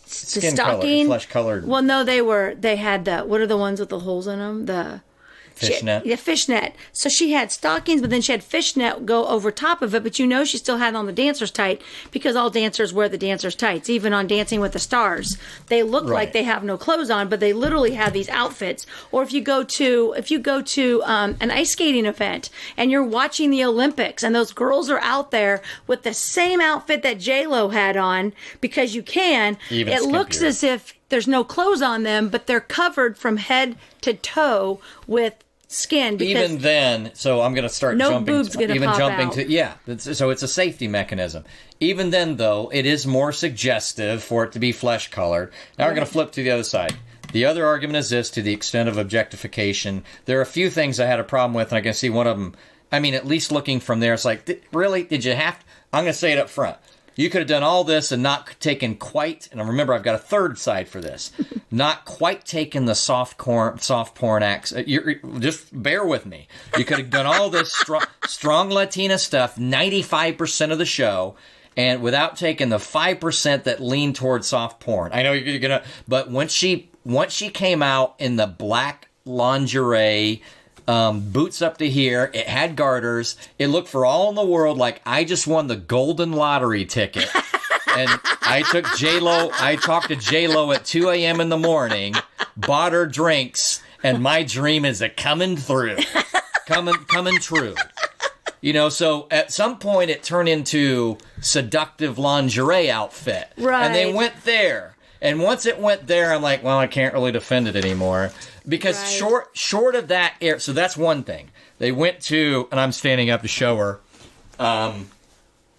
skin stocking, flesh colored. Well, no, they had what are the ones with the holes in them? Fishnet. Fishnet. So she had stockings, but then she had fishnet go over top of it. But she still had on the dancer's tight, because all dancers wear the dancer's tights. Even on Dancing with the Stars, they look like they have no clothes on, but they literally have these outfits. Or if you go to an ice skating event and you're watching the Olympics, and those girls are out there with the same outfit that J-Lo had on, because you can. Even it looks as if there's no clothes on them, but they're covered from head to toe with skin. Even then, so I'm going to start jumping. Boobs gonna pop out. So it's a safety mechanism. Even then, though, it is more suggestive for it to be flesh colored. Now we're going to flip to the other side. The other argument is this: to the extent of objectification, there are a few things I had a problem with, and I can see one of them. I mean, at least looking from there, it's like, really? Did you have to? I'm going to say it up front. You could have done all this and not taken quite, and remember, I've got a third side for this, not quite taken the soft porn acts. Just bear with me. You could have done all this strong Latina stuff, 95% of the show, and without taking the 5% that lean towards soft porn. I know you're gonna, but once she came out in the black lingerie, boots up to here, it had garters, it looked for all in the world like I just won the golden lottery ticket. And I talked to J-Lo at 2 a.m. in the morning, bought her drinks, and my dream is coming through. Coming true. So at some point it turned into seductive lingerie outfit. Right. And they went there. And once it went there, I'm like, well, I can't really defend it anymore. Because short of that, so that's one thing. They went to, and I'm standing up to show her,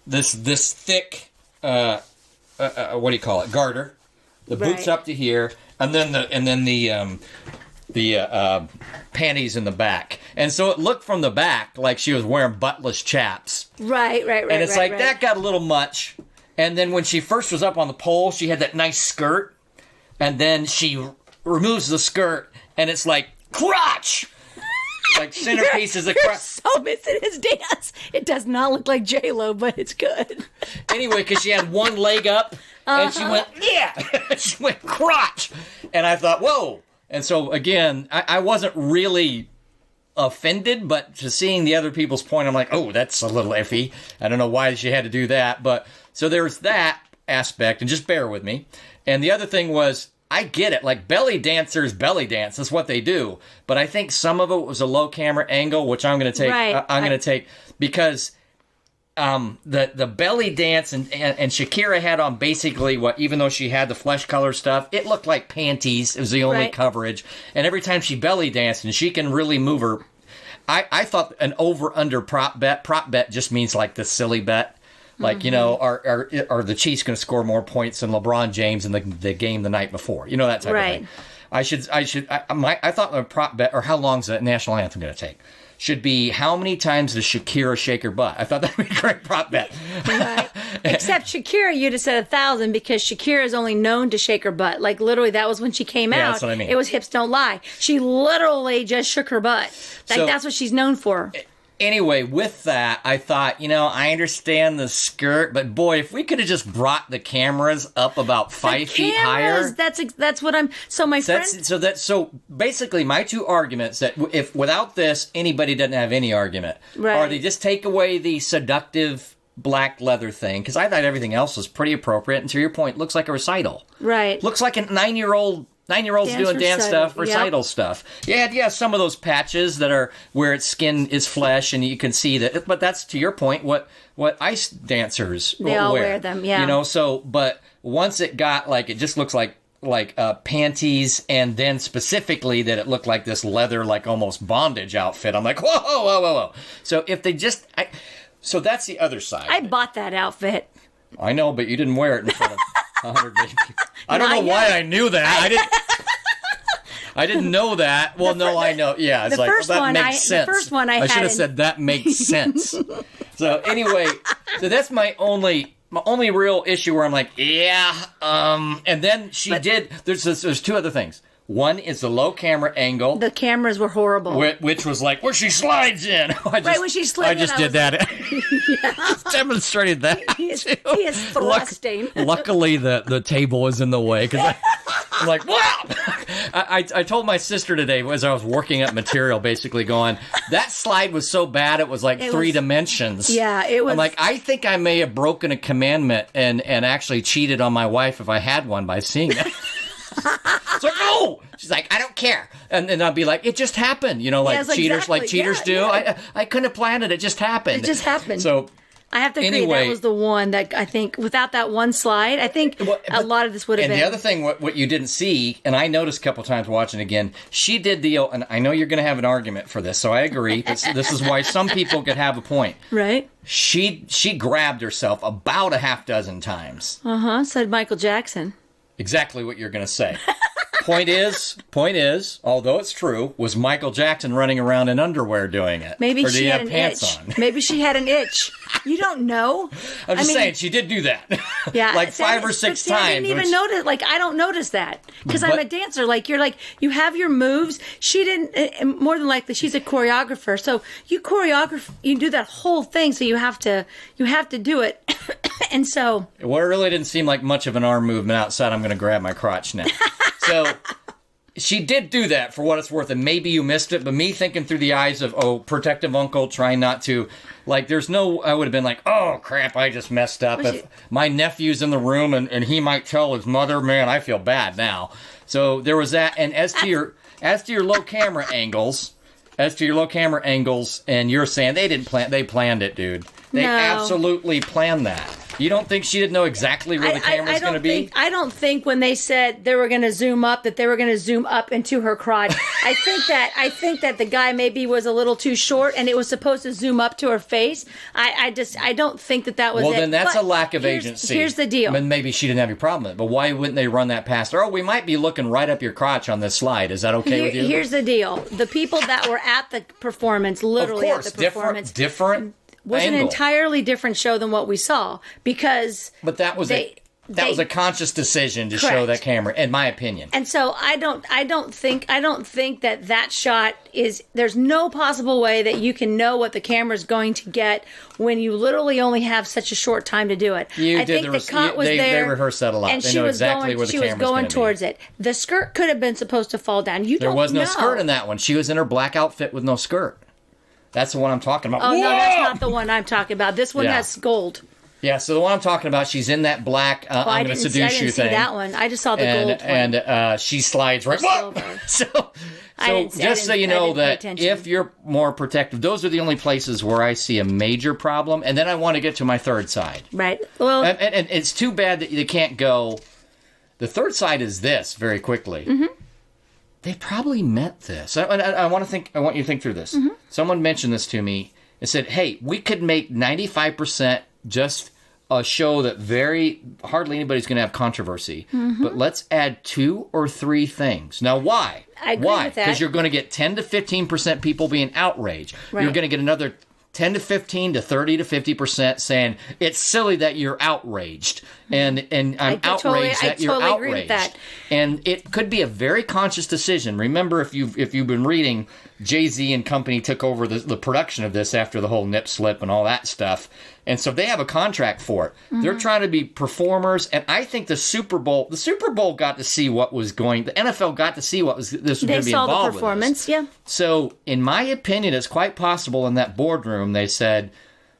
this thick, what do you call it, garter. The boots up to here, and then the panties in the back. And so it looked from the back like she was wearing buttless chaps. Right. And it's that got a little much. And then when she first was up on the pole, she had that nice skirt. And then she removes the skirt, and it's like crotch, like centerpieces of crotch. So missing his dance. It does not look like J-Lo, but it's good. Anyway, because she had one leg up, and she went she went crotch, and I thought, whoa. And so again, I wasn't really offended, but to seeing the other people's point, I'm like, oh, that's a little iffy. I don't know why she had to do that, but so there's that aspect, and just bear with me. And the other thing was, I get it, like belly dancers belly dance, that's what they do, but I think some of it was a low camera angle, which I'm going to take. I'm going to take because the belly dance and Shakira had on basically what, even though she had the flesh color stuff, it looked like panties. It was the only coverage, and every time she belly danced, and she can really move her. I thought an over-under prop bet just means like the silly bet. Like, are the Chiefs going to score more points than LeBron James in the game the night before? That type of thing. I thought the prop bet, or how long is the national anthem going to take, should be how many times does Shakira shake her butt? I thought that would be a great prop bet. Except Shakira, you'd have said 1,000 because Shakira is only known to shake her butt. Like literally, that was when she came out. That's what I mean. It was Hips Don't Lie. She literally just shook her butt. Like So- that's what she's known for. Anyway, with that, I thought, I understand the skirt, but boy, if we could have just brought the cameras up about 5 feet higher. That's what I'm. So my friend. So basically, my two arguments that if without this, anybody doesn't have any argument, Right. are they just take away the seductive black leather thing, because I thought everything else was pretty appropriate, and to your point, looks like a recital. Right. Looks like a 9-year-olds doing dance stuff, recital stuff. Yeah, some of those patches that are where its skin is flesh, and you can see that. But that's, to your point, what ice dancers They all wear them, yeah. But once it got it just looks like panties, and then specifically that it looked like this leather, like almost bondage outfit. I'm like, whoa. So if they just, so that's the other side. I bought that outfit. I know, but you didn't wear it in front of 100 baby people. I don't know why I knew that. I didn't know that. Well, I know. Yeah, it's that makes sense. The first one I should have said that makes sense. So anyway, that's my only real issue where I'm like, and then she did. There's two other things. One is the low camera angle. The cameras were horrible. Which was like where she slides in. When she slid I just did that. Just demonstrated that. He is thrusting. Luckily, the table was in the way because I'm like, wow. I told my sister today as I was working up material, basically going, that slide was so bad it was like three dimensions. Yeah, it was. I'm like, I think I may have broken a commandment and actually cheated on my wife if I had one by seeing that. It's like, oh! She's like, I don't care. And then I'll be like, it just happened. Cheaters do. Yeah. I couldn't have planned it. It just happened. It just happened. So I have to agree, that was the one that I think, without that one slide, I think a lot of this would have been. And the other thing, what you didn't see, and I noticed a couple times watching again, she did and I know you're going to have an argument for this, so I agree. This is why some people could have a point. Right. She grabbed herself about a half dozen times. Said Michael Jackson. Exactly what you're going to say. Point is, although it's true, was Michael Jackson running around in underwear doing it? Maybe or she had an itch. Maybe she had an itch. You don't know. I'm just saying, she did do that. Yeah. Like 5 or 6 times. I didn't even notice. I don't notice that. Because I'm a dancer. You have your moves. She didn't, more than likely, she's a choreographer. So you do that whole thing, so you have to do it. And so. Well, it really didn't seem like much of an arm movement outside. I'm going to grab my crotch now. So she did do that for what it's worth, and maybe you missed it, but me thinking through the eyes of, protective uncle, trying not to, I would have been like, oh, crap, I just messed up. If my nephew's in the room and he might tell his mother, man, I feel bad now. So there was that, and as to your low camera angles, and you're saying they planned it, dude. They absolutely planned that. You don't think she didn't know exactly where the camera's going to be? I don't think when they said they were going to zoom up that they were going to zoom up into her crotch. I think that the guy maybe was a little too short and it was supposed to zoom up to her face. I don't think that was it. Well, then that's a lack of agency. Here's the deal. I mean, maybe she didn't have a problem with it, but why wouldn't they run that past her? Oh, we might be looking right up your crotch on this slide. Is that okay with you? Here's the deal. The people that were at the performance, literally of course, at the performance. different was angle. An entirely different show than what we saw because. But that was was a conscious decision to show that camera, in my opinion. And so I don't think that shot is. There's no possible way that you can know what the camera's going to get when you literally only have such a short time to do it. They rehearsed that a lot. And they she know was exactly where the camera's going towards it. The skirt could have been supposed to fall down. There was no skirt in that one. She was in her black outfit with no skirt. That's the one I'm talking about. Oh, no, that's not the one I'm talking about. This one has gold. Yeah, so the one I'm talking about, she's in that black I'm going to seduce you thing. I didn't see that one. I just saw the gold one. And she slides right. So just so you know that if you're more protective, those are the only places where I see a major problem. And then I want to get to my third side. Right. Well, and it's too bad that you can't go. The third side is this very quickly. Mm-hmm. They probably meant this. I want you to think through this. Mm-hmm. Someone mentioned this to me and said, hey, we could make 95% just a show that hardly anybody's going to have controversy. Mm-hmm. But let's add 2 or 3 things. Now, why? I agree with that. Because you're going to get 10 to 15% people being outraged. Right. You're going to get another 10 to 15 to 30 to 50% saying it's silly that you're outraged, and I'm outraged that you're outraged. Agree with that. And it could be a very conscious decision. Remember, if you've been reading, Jay-Z and company took over the production of this after the whole nip slip and all that stuff. And so they have a contract for it. Mm-hmm. They're trying to be performers, and I think the Super Bowl got to see what was going. The NFL got to see what was this was going to be involved with. They saw the performance, yeah. So, in my opinion, it's quite possible in that boardroom they said,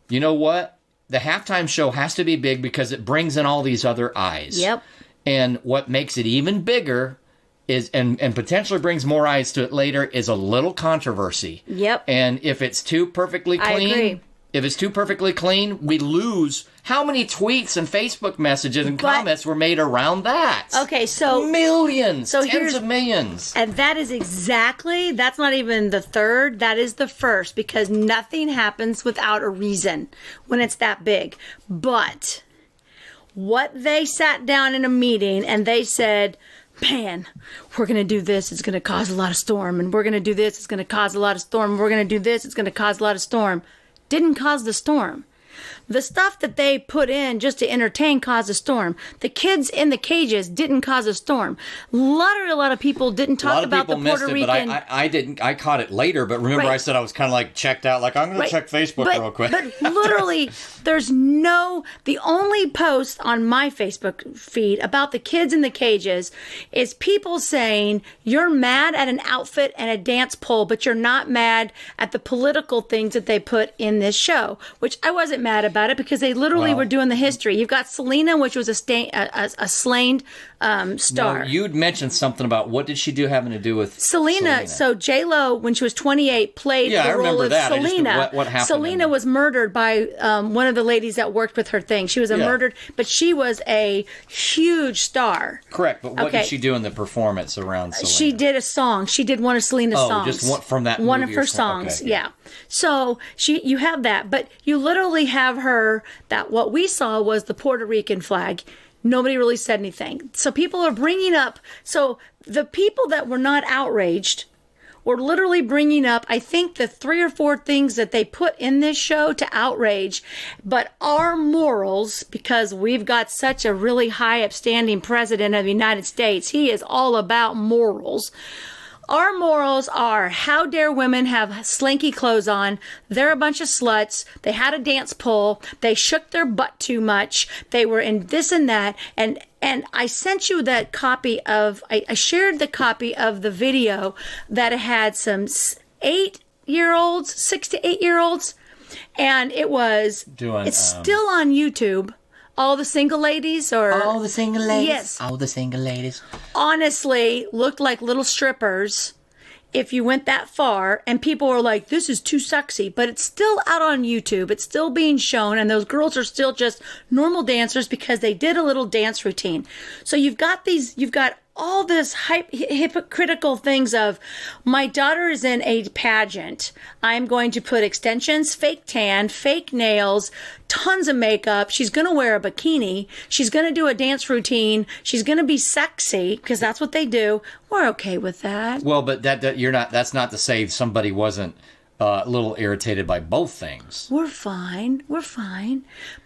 you know what, the halftime show has to be big because it brings in all these other eyes. Yep. And what makes it even bigger is, and potentially brings more eyes to it later, is a little controversy. Yep. And if it's too perfectly clean. I agree. If it's too perfectly clean, we lose. How many tweets and Facebook messages and comments were made around that? Okay, so... Millions. So tens of millions. And that is exactly... That's not even the third. That is the first. Because nothing happens without a reason when it's that big. But what they sat down in a meeting and they said... Man, we're going to do this, it's going to cause a lot of storm. And we're going to do this, it's going to cause a lot of storm. And we're going to do this, it's going to cause a lot of storm. Didn't cause the storm. The stuff that they put in just to entertain caused a storm. The kids in the cages didn't cause a storm. A lot of people didn't talk about the Puerto Rican. But I didn't. I caught it later. But remember, I said I was kind of like checked out. Like I'm going to check Facebook real quick. But literally, there's the only post on my Facebook feed about the kids in the cages is people saying you're mad at an outfit and a dance pole, but you're not mad at the political things that they put in this show. Which I wasn't mad about it because they literally were doing the history. You've got Selena, which was a slain star. No, you'd mentioned something about what did she do having to do with Selena? So J-Lo, when she was 28, played the role of Selena. What happened? Selena was murdered by one of the ladies that worked with her thing. She was murdered, but she was a huge star. Correct, but what did she do in the performance around Selena? She did a song. She did one of Selena's songs. Just one from that one movie of her songs, okay, yeah. So you have that, but you literally have her, that what we saw was the Puerto Rican flag. Nobody really said anything. So people are bringing up, so the people that were not outraged were literally bringing up, I think, the 3 or 4 things that they put in this show to outrage. But our morals, because we've got such a really high upstanding president of the United States, he is all about morals. Our morals are, how dare women have slinky clothes on? They're a bunch of sluts. They had a dance pole. They shook their butt too much. They were in this and that. And I sent you that copy of, I shared the copy of the video that had some 8-year-olds, 6 to 8-year-olds. And it was, it's still on YouTube. All the single ladies, all the single ladies. Yes. All the single ladies. Honestly, looked like little strippers if you went that far. And people were like, this is too sexy. But it's still out on YouTube. It's still being shown. And those girls are still just normal dancers because they did a little dance routine. So you've got all this hypocritical things of, my daughter is in a pageant. I'm going to put extensions, fake tan, fake nails, tons of makeup. She's going to wear a bikini. She's going to do a dance routine. She's going to be sexy because that's what they do. We're okay with that. Well, but that's not to say somebody wasn't a little irritated by both things. We're fine.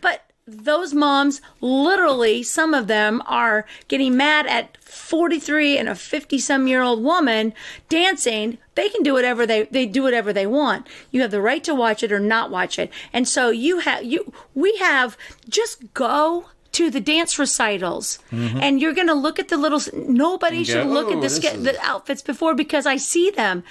But those moms, literally, some of them are getting mad at 43 and a 50-some-year-old woman dancing. They can do whatever they do whatever they want. You have the right to watch it or not watch it. And so just go to the dance recitals, and you're going to look at the little. Nobody should look at the outfits before because I see them.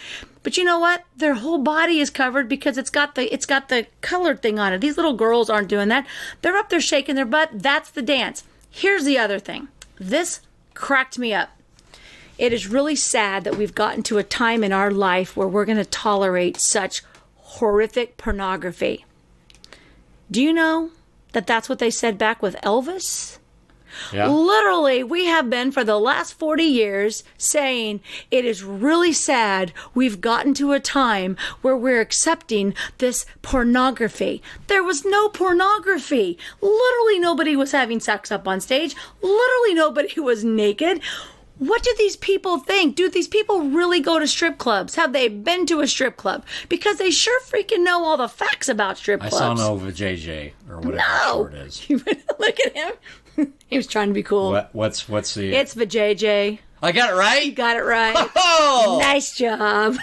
But you know what? Their whole body is covered because it's got the colored thing on it. These little girls aren't doing that. They're up there shaking their butt. That's the dance. Here's the other thing. This cracked me up. It is really sad that we've gotten to a time in our life where we're going to tolerate such horrific pornography. Do you know that that's what they said back with Elvis? Yeah. Literally, we have been for the last 40 years saying it is really sad we've gotten to a time where we're accepting this pornography. There was no pornography. Literally nobody was having sex up on stage. Literally nobody was naked. what do these people think? Do these people really go to strip clubs? Have they been to a strip club? Because they sure freaking know all the facts about strip clubs. I saw no JJ or whatever short is. Look at him. He was trying to be cool. What's the... It's JJ. I got it right? You got it right. Oh! Nice job.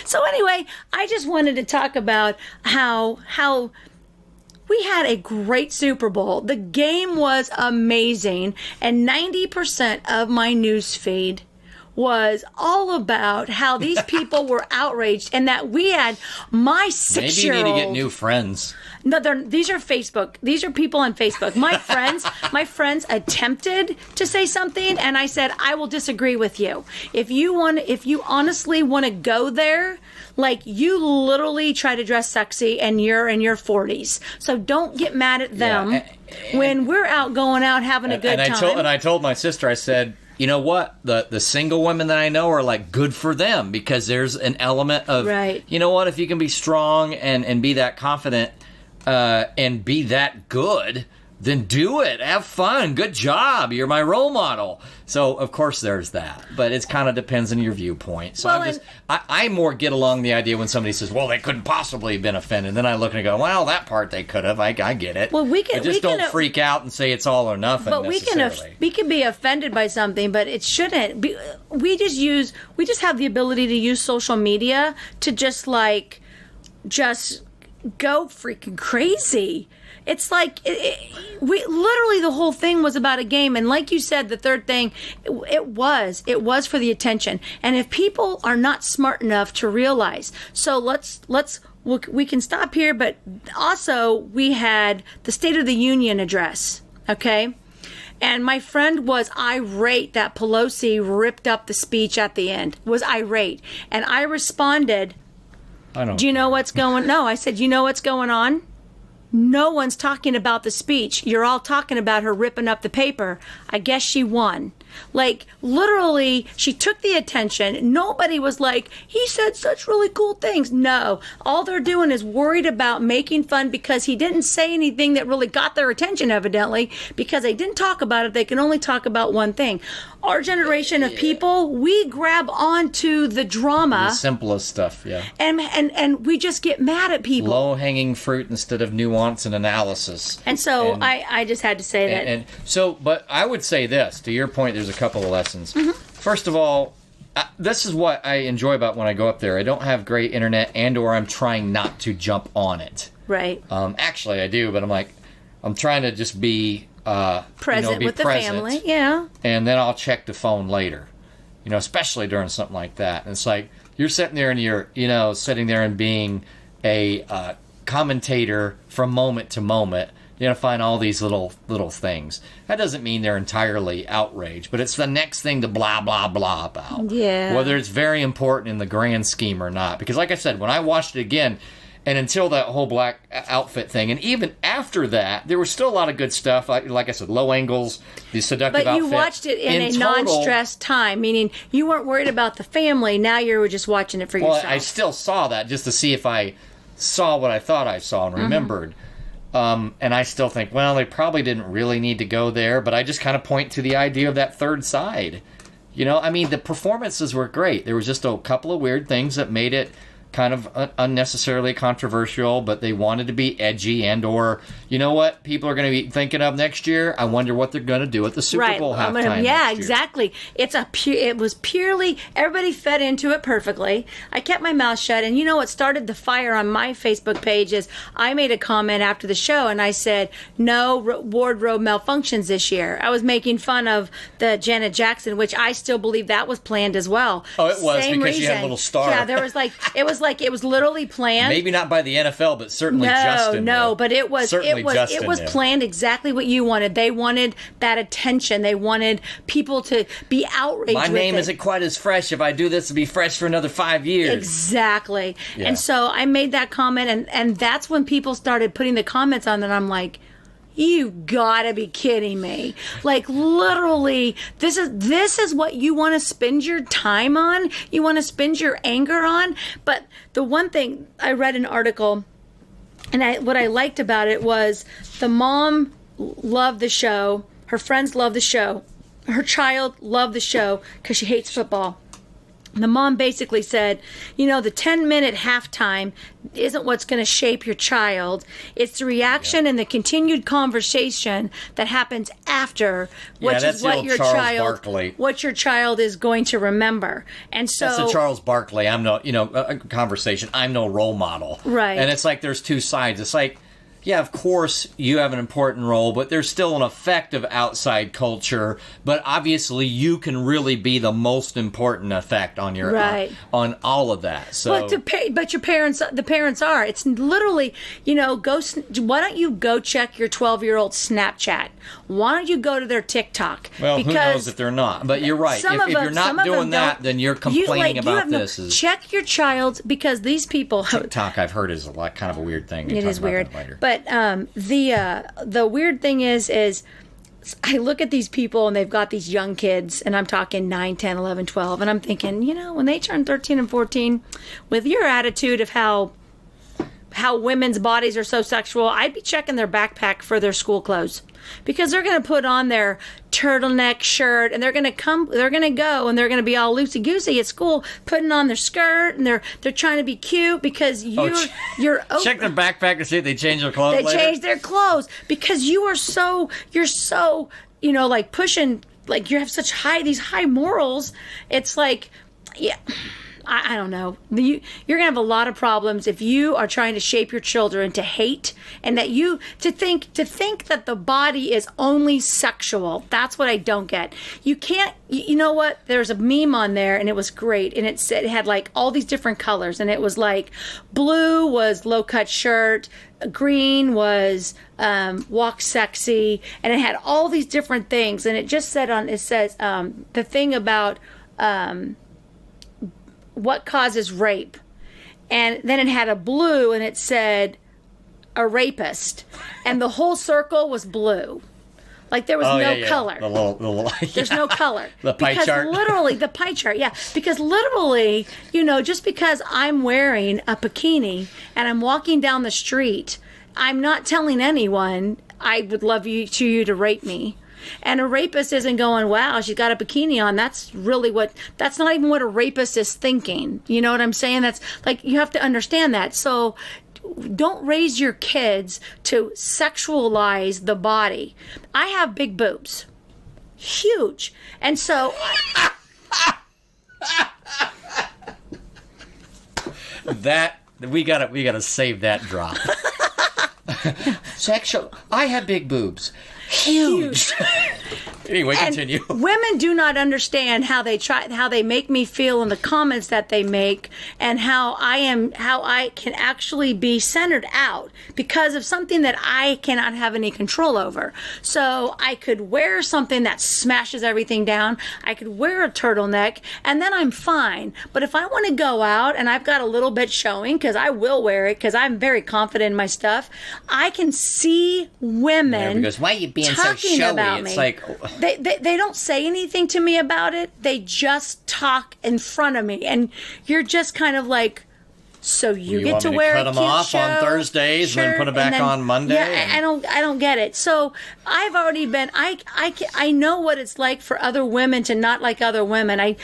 So anyway, I just wanted to talk about how we had a great Super Bowl. The game was amazing, and 90% of my news feed was all about how these people were outraged and that we had my 6-year-old... Maybe you need to get new friends. No, these are Facebook. These are people on Facebook. My friends attempted to say something, and I said, I will disagree with you. If you honestly want to go there, like, you literally try to dress sexy and you're in your 40s. So don't get mad at them when we're out going out having a good time. And I told my sister, I said, you know what? The single women that I know are like, good for them, because there's an element of, you know what? If you can be strong and be that confident and be that good, then do it. Have fun. Good job. You're my role model. So, of course, there's that. But it kind of depends on your viewpoint. So I more get along the idea when somebody says, well, they couldn't possibly have been offended. Then I look and go, well, that part they could have. I get it. Well, don't freak out and say it's all or nothing necessarily. We can be offended by something, but it shouldn't be. We just have the ability to use social media to just go freaking crazy. It's like, we literally, the whole thing was about a game. And like you said, the third thing, it was for the attention. And if people are not smart enough to realize, so we can stop here, but also we had the State of the Union address, okay? And my friend was irate that Pelosi ripped up the speech at the end, was irate. And I responded, do you know what's going on? No, I said, you know what's going on? No one's talking about the speech. You're all talking about her ripping up the paper. I guess she won. Like, literally, she took the attention. Nobody was like, he said such really cool things. No. All they're doing is worried about making fun because he didn't say anything that really got their attention, evidently. Because they didn't talk about it, they can only talk about one thing. Our generation of people, we grab onto the drama. The simplest stuff, yeah. And we just get mad at people. Low-hanging fruit instead of nuance and analysis. And so I just had to say that. But I would say this, to your point, there's a couple of lessons. Mm-hmm. First of all, this is what I enjoy about when I go up there. I don't have great internet or I'm trying not to jump on it. Right. Actually, I do, but I'm trying to just be... present with the family, yeah. And then I'll check the phone later, especially during something like that. And it's like you're sitting there and you're, sitting there and being a commentator from moment to moment. You're going to find all these little things. That doesn't mean they're entirely outraged, but it's the next thing to blah, blah, blah about. Yeah. Whether it's very important in the grand scheme or not. Because like I said, when I watched it again, and until that whole black outfit thing, and even after that, there was still a lot of good stuff. Like I said, low angles, the seductive outfit. But you watched it in a non-stressed time, meaning you weren't worried about the family. Now you were just watching it for yourself. Well, I still saw that just to see if I saw what I thought I saw and remembered. And I still think, well, they probably didn't really need to go there, but I just kind of point to the idea of that third side. The performances were great. There was just a couple of weird things that made it kind of unnecessarily controversial, but they wanted to be edgy or, you know what people are going to be thinking of next year? I wonder what they're going to do at the Super Bowl halftime. Yeah, exactly. It was purely, everybody fed into it perfectly. I kept my mouth shut, and what started the fire on my Facebook page is I made a comment after the show, and I said, no wardrobe malfunctions this year. I was making fun of the Janet Jackson, which I still believe that was planned as well. Oh, it was, because she had a little star. Yeah, there was it was literally planned. Maybe not by the NFL, but certainly Justin. No, but it was planned exactly what you wanted. They wanted that attention. They wanted people to be outraged. My name isn't quite as fresh. If I do this, it'll be fresh for another 5 years. Exactly. Yeah. And so I made that comment, and that's when people started putting the comments on that. I'm like, you gotta be kidding me. Like, literally, this is what you want to spend your time on? You want to spend your anger on? But the one thing, I read an article, and what I liked about it was the mom loved the show, her friends loved the show, her child loved the show because she hates football. The mom basically said, the 10-minute halftime isn't what's going to shape your child. It's the reaction and the continued conversation that happens after, which is what your child is going to remember. And so that's the Charles Barkley. I'm no, a conversation. I'm no role model. Right. And it's like there's two sides. It's like, yeah, of course you have an important role, but there's still an effect of outside culture. But obviously, you can really be the most important effect on your on all of that. So, but your parents, the parents are. It's literally, why don't you go check your 12-year-old Snapchat? Why don't you go to their TikTok? Well, who knows if they're not? But you're right. If you're not doing that, then you're complaining about this. Check your child, because these people. TikTok, I've heard, is kind of a weird thing. It is weird. But the weird thing is I look at these people and they've got these young kids, and I'm talking 9, 10, 11, 12, and I'm thinking, when they turn 13 and 14, with your attitude of how women's bodies are so sexual, I'd be checking their backpack for their school clothes, because they're going to put on their turtleneck shirt and they're going to go and they're going to be all loosey-goosey at school, putting on their skirt, and they're trying to be cute because you're check their backpack to see if they change their clothes. They change their clothes because you're so like pushing, like you have these high morals. It's like, yeah. I don't know. You're going to have a lot of problems if you are trying to shape your children to hate, and that to think that the body is only sexual. That's what I don't get. You can't, you know what? There's a meme on there, and it was great. And it had like all these different colors, and it was like blue was low cut shirt, green was walk sexy, and it had all these different things. And it just says the thing about, what causes rape, and then it had a blue and it said a rapist, and the whole circle was blue, like there was no color. There's no color. The pie chart. Literally the pie chart. Yeah, because literally, just because I'm wearing a bikini and I'm walking down the street, I'm not telling anyone I would love you to rape me. And a rapist isn't going, wow, she's got a bikini on. That's not even what a rapist is thinking. You know what I'm saying? That's like, you have to understand that. So don't raise your kids to sexualize the body. I have big boobs. Huge. And so that we gotta save that drop. Sexual. I have big boobs. Huge. Anyway, continue. Women do not understand how they make me feel in the comments that they make, and how I can actually be centered out because of something that I cannot have any control over. So I could wear something that smashes everything down. I could wear a turtleneck, and then I'm fine. But if I want to go out and I've got a little bit showing, because I will wear it because I'm very confident in my stuff, I can see women because why are you being so showy? About it's me. Like they don't say anything to me about it. They just talk in front of me, and you're just kind of like, so you get to wear cut a them cute off on Thursdays and then put them back on Monday. Yeah, I don't get it. So I've already been. I know what it's like for other women to not like other women.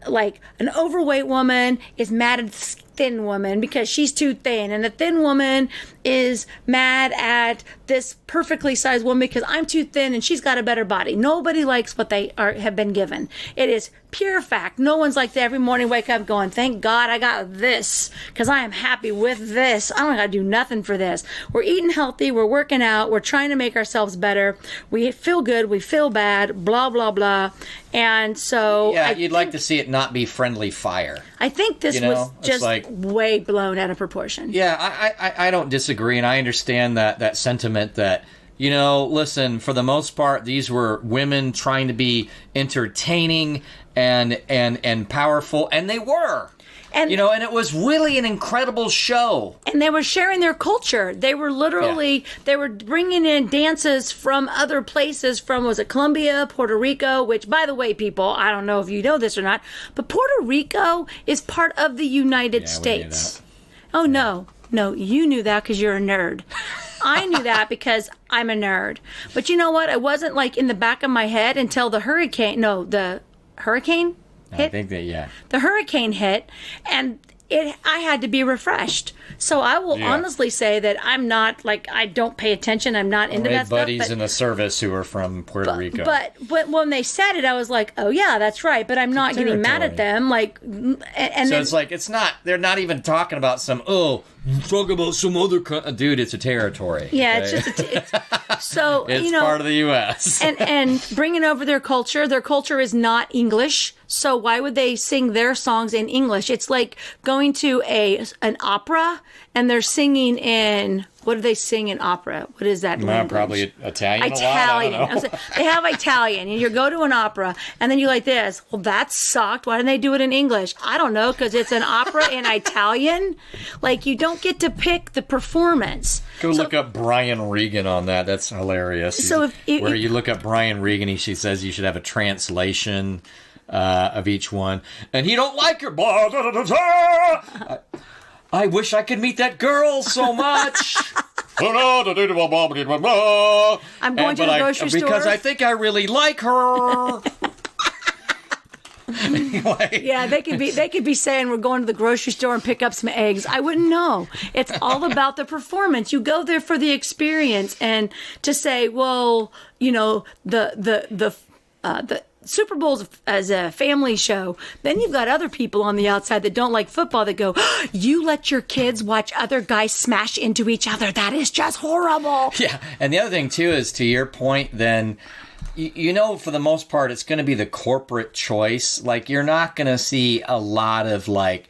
Like an overweight woman is mad at thin woman because she's too thin, and the thin woman is mad at this perfectly sized woman because I'm too thin and she's got a better body. Nobody likes what they have been given. It is pure fact. No one's like that every morning wake up going, thank God I got this because I am happy with this. I don't got to do nothing for this. We're eating healthy. We're working out. We're trying to make ourselves better. We feel good. We feel bad. Blah, blah, blah. And so you'd like to see it not be friendly fire. I think this was just way blown out of proportion. Yeah, I don't disagree, and I understand that sentiment that, listen, for the most part, these were women trying to be entertaining and powerful, and they were. And and it was really an incredible show. And they were sharing their culture. They were literally, they were bringing in dances from other places, was it Colombia, Puerto Rico, which, by the way, people, I don't know if you know this or not, but Puerto Rico is part of the United States. Oh, no, you knew that because you're a nerd. I knew that because I'm a nerd. But you know what? It wasn't like in the back of my head until the hurricane hit. I think that, yeah. The hurricane hit, and I had to be refreshed. So I will honestly say that I'm not, like, I don't pay attention. I'm not into that stuff. Buddies in the service who are from Puerto Rico. But when they said it, I was like, oh, yeah, that's right. But I'm not getting mad at them. Like, and so then, it's like, they're not even talking about some, talk about some other dude, it's a territory. Yeah, okay? it's so, it's part of the U.S. and bringing over their culture is not English. So why would they sing their songs in English? It's like going to an opera and they're singing in, what do they sing in opera? What is that language? Probably Italian. Italian. A lot, I don't know. They have Italian, and you go to an opera, and then you're like this. Well, that sucked. Why didn't they do it in English? I don't know, because it's an opera in Italian. Like, you don't get to pick the performance. Go look up Brian Regan on that. That's hilarious. So where you look up Brian Regan, she says you should have a translation of each one, and he don't like her. Blah, da, da, da, da. I wish I could meet that girl so much. I'm going to the grocery store. Because I think I really like her. Anyway. Yeah, they could be saying we're going to the grocery store and pick up some eggs. I wouldn't know. It's all about the performance. You go there for the experience, and to say, well, you know, the Super Bowl's as a family show. Then you've got other people on the outside that don't like football that go, you let your kids watch other guys smash into each other. That is just horrible. Yeah, and the other thing, too, is to your point, then, you know, for the most part, it's going to be the corporate choice. Like, you're not going to see a lot of, like,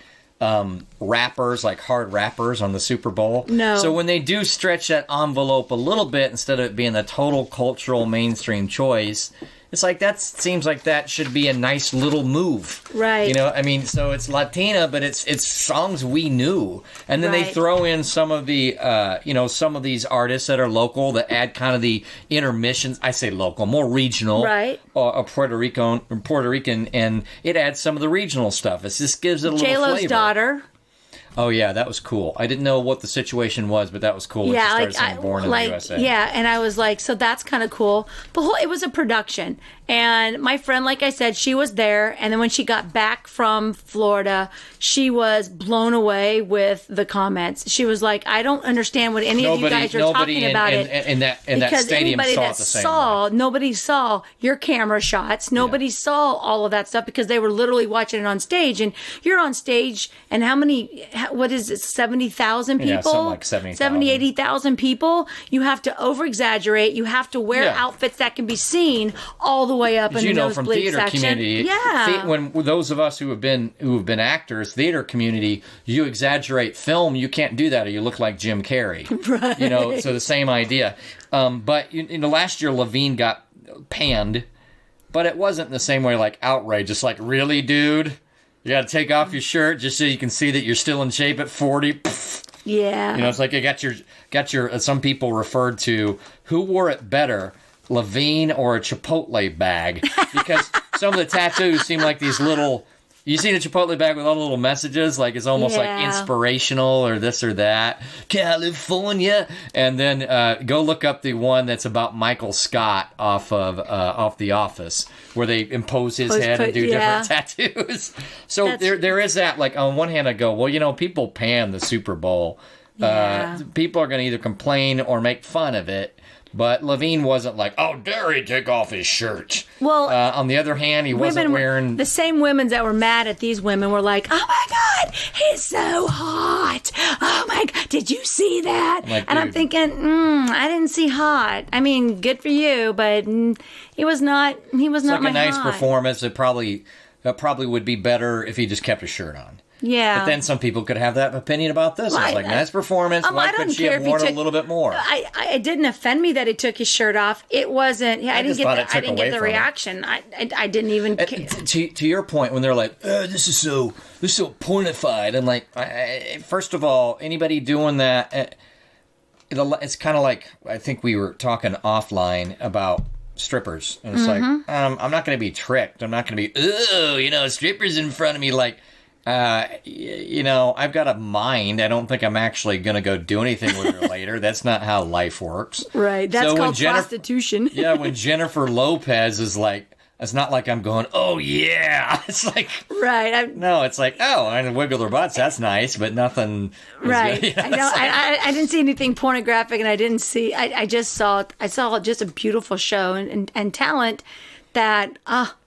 rappers, like hard rappers on the Super Bowl. No. So when they do stretch that envelope a little bit, instead of it being the total cultural mainstream choice, it's like that seems like that should be a nice little move. Right. You know, I mean, so it's Latina, but it's songs we knew. And then they throw in some of the, some of these artists that are local that add kind of the intermissions. I say local, more regional. Right. Puerto Rican, and it adds some of the regional stuff. It just gives it a little J-Lo's flavor. daughter. Oh, yeah, that was cool. I didn't know what the situation was, but that was cool. Yeah, when she started saying Born in the USA. Yeah, and I was like, so that's kind of cool. It was a production. And my friend, like I said, she was there. And then when she got back from Florida, she was blown away with the comments. She was like, I don't understand what any of you guys are talking about in that stadium saw it the same way. Nobody saw your camera shots. Nobody saw all of that stuff because they were literally watching it on stage. And you're on stage, and what is it, 70,000 people? Yeah, something like 70,000. 70, 80,000 people. You have to over-exaggerate. You have to wear outfits that can be seen all the way up in the nosebleed from theater section. Community. Yeah. When those of us who have been actors, theater community, you exaggerate film. You can't do that, or you look like Jim Carrey. Right. You know, so the same idea. But last year Levine got panned, but it wasn't in the same way, like outrage. It's like, really, dude? You got to take off your shirt just so you can see that you're still in shape at 40. Pfft. Yeah. You know, it's like you got your. Some people referred to who wore it better, Levine or a Chipotle bag, because some of the tattoos seem like these little. You seen a Chipotle bag with all the little messages, like it's almost like inspirational or this or that. California, and then go look up the one that's about Michael Scott off The Office, where they impose his head and do different tattoos. So there is that. Like on one hand, I go, well, people pan the Super Bowl. People are going to either complain or make fun of it. But Levine wasn't like, oh, dare he take off his shirt. Well, on the other hand, he wasn't wearing... The same women that were mad at these women were like, oh, my God, he's so hot. Oh, my God, did you see that? Like, and I'm thinking, I didn't see hot. I mean, good for you, but he was not my hot. It's like a nice performance. It probably would be better if he just kept his shirt on. Yeah. But then some people could have that opinion about this. It's like, nice performance. Why couldn't she have worn a little bit more? It didn't offend me that he took his shirt off. It wasn't. I didn't get the reaction. I didn't even. To your point, when they're like, this is so pornified. I'm like, first of all, anybody doing that, it's kind of like, I think we were talking offline about strippers, and it's like, I'm not going to be tricked. I'm not going to be, strippers in front of me, like. I've got a mind. I don't think I'm actually going to go do anything with her later. That's not how life works. Right. That's called prostitution. Yeah, when Jennifer Lopez is like, it's not like I'm going, oh, yeah. It's like... Right. No, it's like, oh, I wiggle her butts. That's nice, but nothing... Right. Good. I know. I didn't see anything pornographic, and I didn't see... I just saw... I saw just a beautiful show and talent that...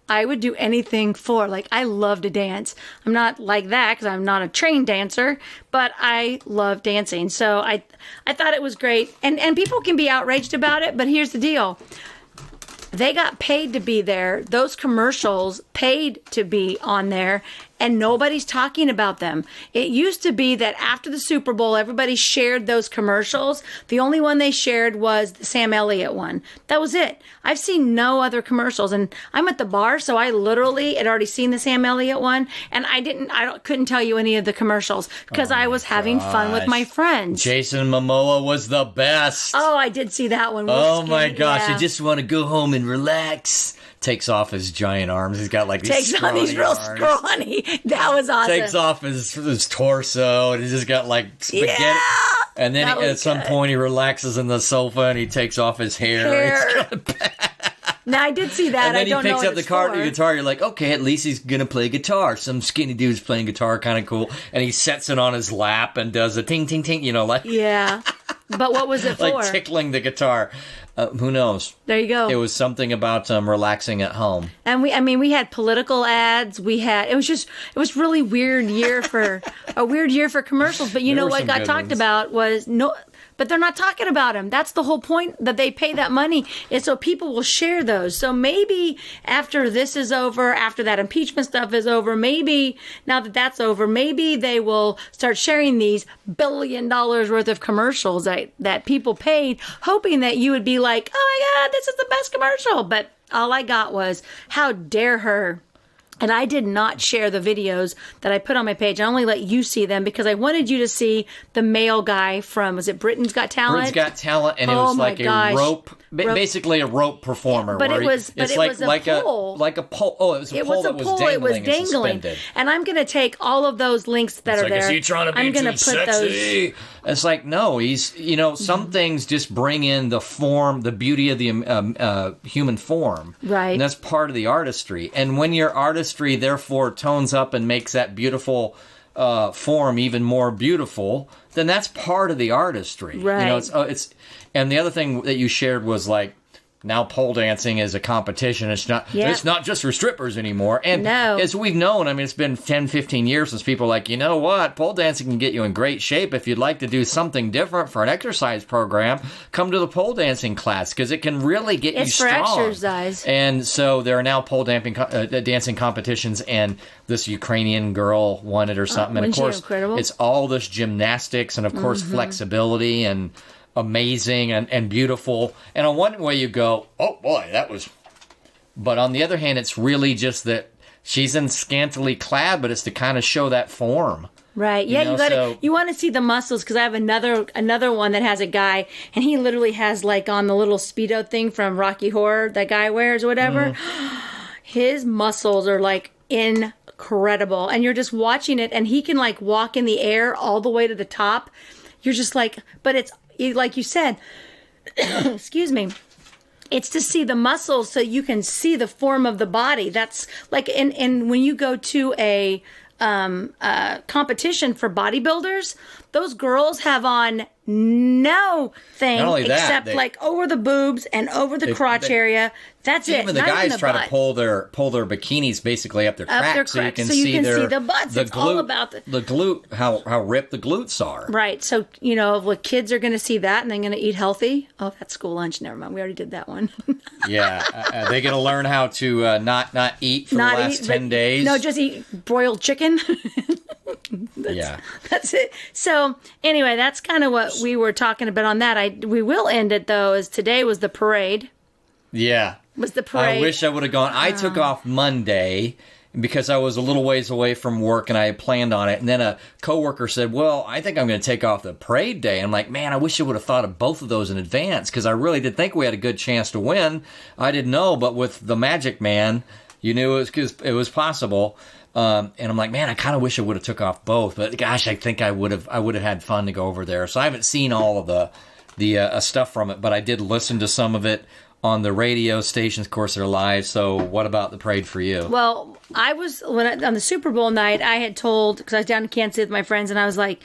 I would do anything for. Like, I love to dance. I'm not like that because I'm not a trained dancer, but I love dancing. So I thought it was great. And people can be outraged about it, but here's the deal. They got paid to be there. Those commercials paid to be on there, and nobody's talking about them. It used to be that after the Super Bowl, everybody shared those commercials. The only one they shared was the Sam Elliott one. That was it. I've seen no other commercials, and I'm at the bar, so I literally had already seen the Sam Elliott one, and couldn't tell you any of the commercials because I was having fun with my friends. Jason Momoa was the best. Oh, I did see that one. Oh my gosh, I just want to go home and relax. Takes off his giant arms. He's got like these takes on these real arms. scrawny. That was awesome. Takes off his torso, and he's just got like spaghetti. Yeah, and then at some point he relaxes in the sofa and he takes off his hair. Now I did see that. And then he picks up the guitar. You're like, okay, at least he's gonna play guitar. Some skinny dude's playing guitar, kind of cool. And he sets it on his lap and does a ting ting ting. Like yeah. But what was it for? Like tickling the guitar. Who knows? There you go. It was something about relaxing at home. And we had political ads. It was really weird year for a weird year for commercials. But you know what got talked about was but they're not talking about them. That's the whole point that they pay that money is so people will share those. So maybe after this is over, after that impeachment stuff is over, maybe now that that's over, maybe they will start sharing these $1 billion worth of commercials that people paid, hoping that you would be like, oh my God, this is the best commercial. But all I got was, how dare her. And I did not share the videos that I put on my page. I only let you see them because I wanted you to see the male guy from, was it Britain's Got Talent? Britain's Got Talent, and it was like a rope, basically a rope performer. But it was a pole. Like a pole. Oh, it was a pole that was dangling. It was dangling. And I'm going to take all of those links that are there. Is he trying to be too sexy? It's like, no, he's, some things just bring in the form, the beauty of the human form. Right. And that's part of the artistry. And when your artistry therefore tones up and makes that beautiful form even more beautiful, then that's part of the artistry. Right. And the other thing that you shared was like, now pole dancing is a competition. It's not just for strippers anymore. And as we've known, it's been 10, 15 years since people are like, you know what? Pole dancing can get you in great shape. If you'd like to do something different for an exercise program, come to the pole dancing class because it can really get you strong. It's for exercise. And so there are now pole dancing competitions, and this Ukrainian girl won it or something. And of course, it's all this gymnastics and of course flexibility and amazing and beautiful. And on one way you go, oh boy, that was... But on the other hand, it's really just that she's in scantily clad, but it's to kind of show that form. Right. Yeah, you want to see the muscles, because I have another one that has a guy, and he literally has like on the little Speedo thing from Rocky Horror that guy wears or whatever. His muscles are like incredible. And you're just watching it, and he can like walk in the air all the way to the top. You're just like, but it's like you said, excuse me, it's to see the muscles so you can see the form of the body. That's like, and when you go to a competition for bodybuilders, those girls have on no thing except like over the boobs and over the crotch area. That's it. Even the guys try to pull their bikinis basically up their cracks so you can see the butts. It's all about the glute, how ripped the glutes are. Right. So what kids are going to see that and they're going to eat healthy. Oh, that's school lunch. Never mind. We already did that one. Yeah, they're going to learn how to not eat for the last 10 days. No, just eat broiled chicken. That's it. So anyway, that's kind of what we were talking about on that. We will end it though, as today was the parade. Yeah. Was the parade. I wish I would have gone. I took off Monday because I was a little ways away from work and I had planned on it. And then a coworker said, well, I think I'm going to take off the parade day. And I'm like, man, I wish I would have thought of both of those in advance because I really did think we had a good chance to win. I didn't know, but with the Magic Man, you knew it was possible. And I'm like, man, I kind of wish I would have took off both, but gosh, I think I would have had fun to go over there. So I haven't seen all of the stuff from it, but I did listen to some of it on the radio stations. Of course, they're live. So what about the parade for you? Well, on the Super Bowl night, I had told, because I was down in Kansas City with my friends, and I was like,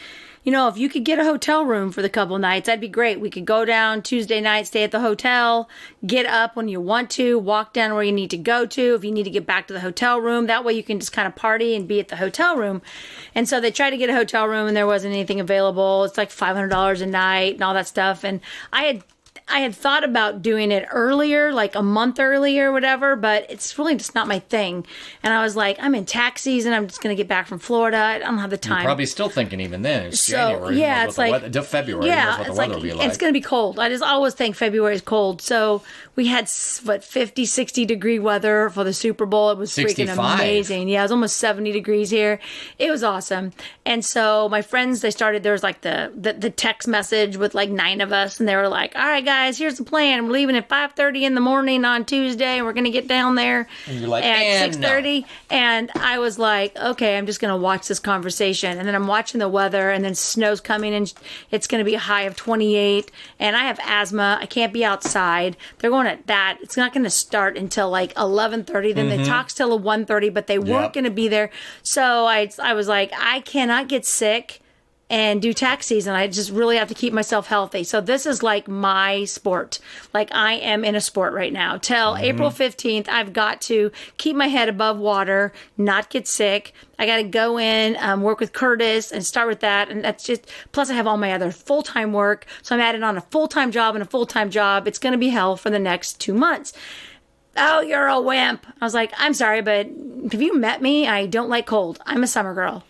if you could get a hotel room for the couple nights, that'd be great. We could go down Tuesday night, stay at the hotel, get up when you want to, walk down where you need to go to. If you need to get back to the hotel room, that way you can just kind of party and be at the hotel room. And so they tried to get a hotel room and there wasn't anything available. It's like $500 a night and all that stuff. And I had thought about doing it earlier, like a month earlier or whatever, but it's really just not my thing. And I was like, I'm in tax season. I'm just going to get back from Florida. I don't have the time. You're probably still thinking even then. It's January. Yeah, it's like February. Yeah, what the it's weather will be like. It's going to be cold. I just always think February is cold. So we had 50, 60 degree weather for the Super Bowl. It was 65. Freaking amazing. Yeah, it was almost 70 degrees here. It was awesome. And so my friends, there was like the text message with like 9 of us, and they were like, all right, guys, here's the plan. We're leaving at 5:30 in the morning on Tuesday. We're going to get down there and you're like, at 6:30. No. And I was like, okay, I'm just going to watch this conversation. And then I'm watching the weather, and then snow's coming, and it's going to be a high of 28. And I have asthma. I can't be outside. They're going at that. It's not going to start until like 11:30. Then they talks till 1:30, but they weren't going to be there. So I was like, I cannot get sick and do tax season. I just really have to keep myself healthy. So this is like my sport. Like I am in a sport right now. Till April 15th, I've got to keep my head above water, not get sick. I got to go in, work with Curtis and start with that. And that's just, plus I have all my other full-time work. So I'm adding on a full-time job and a full-time job. It's going to be hell for the next 2 months. Oh, you're a wimp. I was like, I'm sorry, but have you met me? I don't like cold. I'm a summer girl.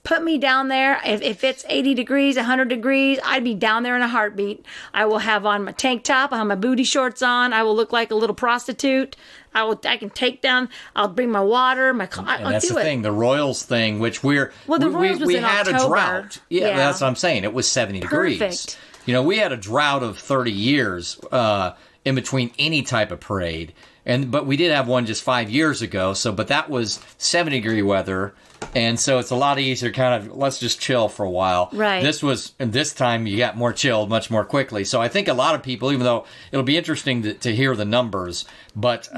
Put me down there. If it's 80 degrees, 100 degrees, I'd be down there in a heartbeat. I will have on my tank top. I'll have my booty shorts on. I will look like a little prostitute. I can take down. I'll bring my water. And that's the thing. The Royals thing, which we Royals was in had October. A drought. Yeah, that's what I'm saying. It was 70 degrees. Perfect. We had a drought of 30 years in between any type of parade. But we did have one just 5 years ago. But that was 70-degree weather. And so it's a lot easier kind of, let's just chill for a while. Right. This time you got more chilled much more quickly. So I think a lot of people, even though it'll be interesting to hear the numbers, but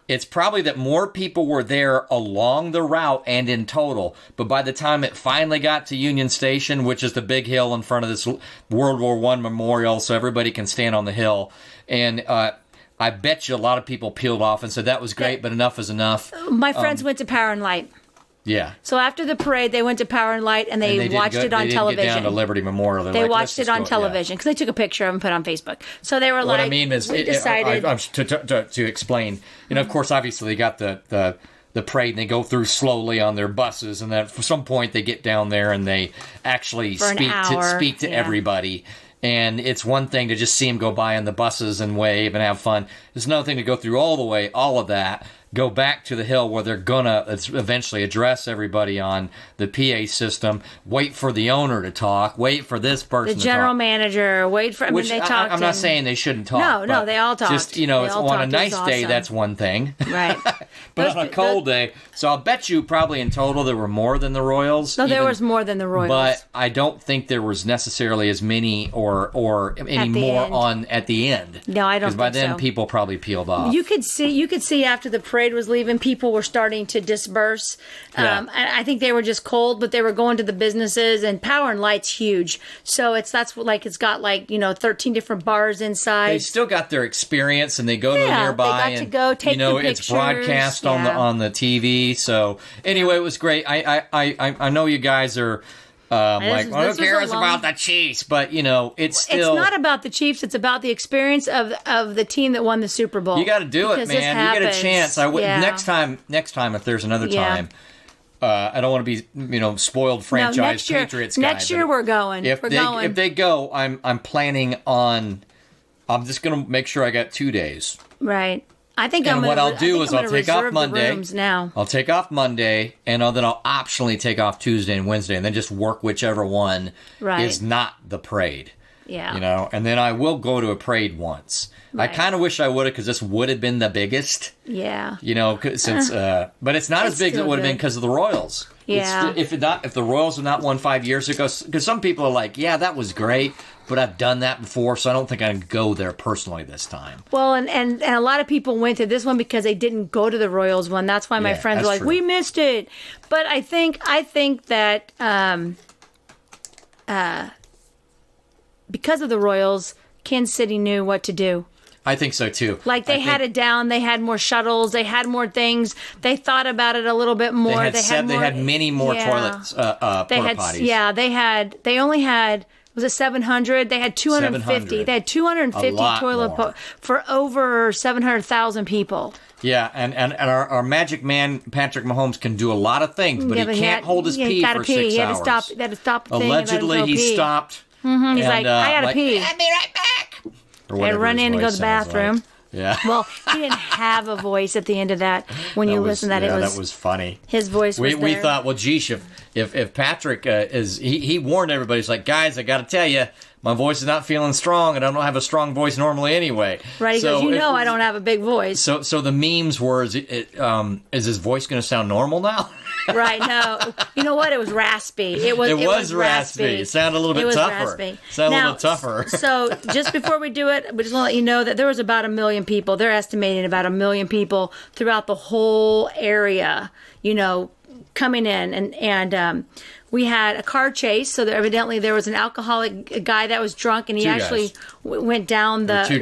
it's probably that more people were there along the route and in total. But by the time it finally got to Union Station, which is the big hill in front of this World War I memorial, so everybody can stand on the hill, and I bet you a lot of people peeled off and said that was great, but enough is enough. My friends went to Power and Light. Yeah. So after the parade, they went to Power and Light, and they watched it on television. They didn't get down to Liberty Memorial. They watched it on television because they took a picture of it and put it on Facebook. So they were like, what I mean is, to explain, of course, obviously they got the parade and they go through slowly on their buses, and then at some point they get down there and they actually speak to everybody. And it's one thing to just see them go by on the buses and wave and have fun. It's another thing to go through all of that, go back to the hill where they're going to eventually address everybody on the PA system, wait for the owner to talk, wait for this person to talk. The general manager, wait for... they talked. I'm not saying they shouldn't talk. No, they all talked. Just, it's on a nice day, that's one thing. Right. But on a cold day... So I'll bet you probably in total there were more than the Royals. No, there was more than the Royals. But I don't think there was necessarily as many or any more on at the end. No, I don't think so. Because by then people probably peeled off. You could see after the parade was leaving, people were starting to disperse. Yeah. I think they were just cold, but they were going to the businesses, and Power and Light's huge. So it's got 13 different bars inside. They still got their experience, and they go to nearby. They got to go take the pictures. It's broadcast on the TV. So anyway, it was great. I know you guys are who cares about the Chiefs? But it's still. It's not about the Chiefs. It's about the experience of the team that won the Super Bowl. You got to do it, man. You get a chance. Next time, if there's another time. I don't want to be, spoiled franchise Patriots guy. Next year we're going. If they go, I'm planning on. I'm just going to make sure I got 2 days. Right. I think I'll take off Monday. Now. I'll take off Monday, and then I'll optionally take off Tuesday and Wednesday, and then just work whichever one is not the parade. Yeah. You know, and then I will go to a parade once. Right. I kind of wish I would have, because this would have been the biggest. Yeah. You know, since but it's not as big as it would have been because of the Royals. Yeah. If the Royals had not won 5 years ago, because some people are like, yeah, that was great, but I've done that before, so I don't think I can go there personally this time. Well, and a lot of people went to this one because they didn't go to the Royals one. That's why my friends were like, true. we missed it. But I think that because of the Royals, Kansas City knew what to do. I think so too. Like they had it down. They had more shuttles. They had more things. They thought about it a little bit more. They had many more toilets, porta potties. They only had, was it 700? They had 250. 700. They had 250 toilet for over 700,000 people. Yeah, and our magic man Patrick Mahomes can do a lot of things, but he can't hold his pee for 6 hours. He had to stop the thing. Allegedly, he stopped. Mm-hmm. He's like, I gotta pee. I'll be right back. And run in and go to the bathroom. Like. Yeah. Well, he didn't have a voice at the end of that. When you listen to that, that was funny. His voice was we thought, well, geez, if Patrick he warned everybody, he's like, guys, I got to tell you, my voice is not feeling strong, and I don't have a strong voice normally anyway. Right, because I don't have a big voice. So the memes were, is his voice going to sound normal now? Right, no. You know what? It was raspy. It was raspy. It sounded a little bit tougher. Sounded a little tougher. So just before we do it, we just want to let you know that there was about 1 million people. They're estimating about 1 million people throughout the whole area, coming in. And we had a car chase, so evidently there was an alcoholic guy that was drunk, and he went down the two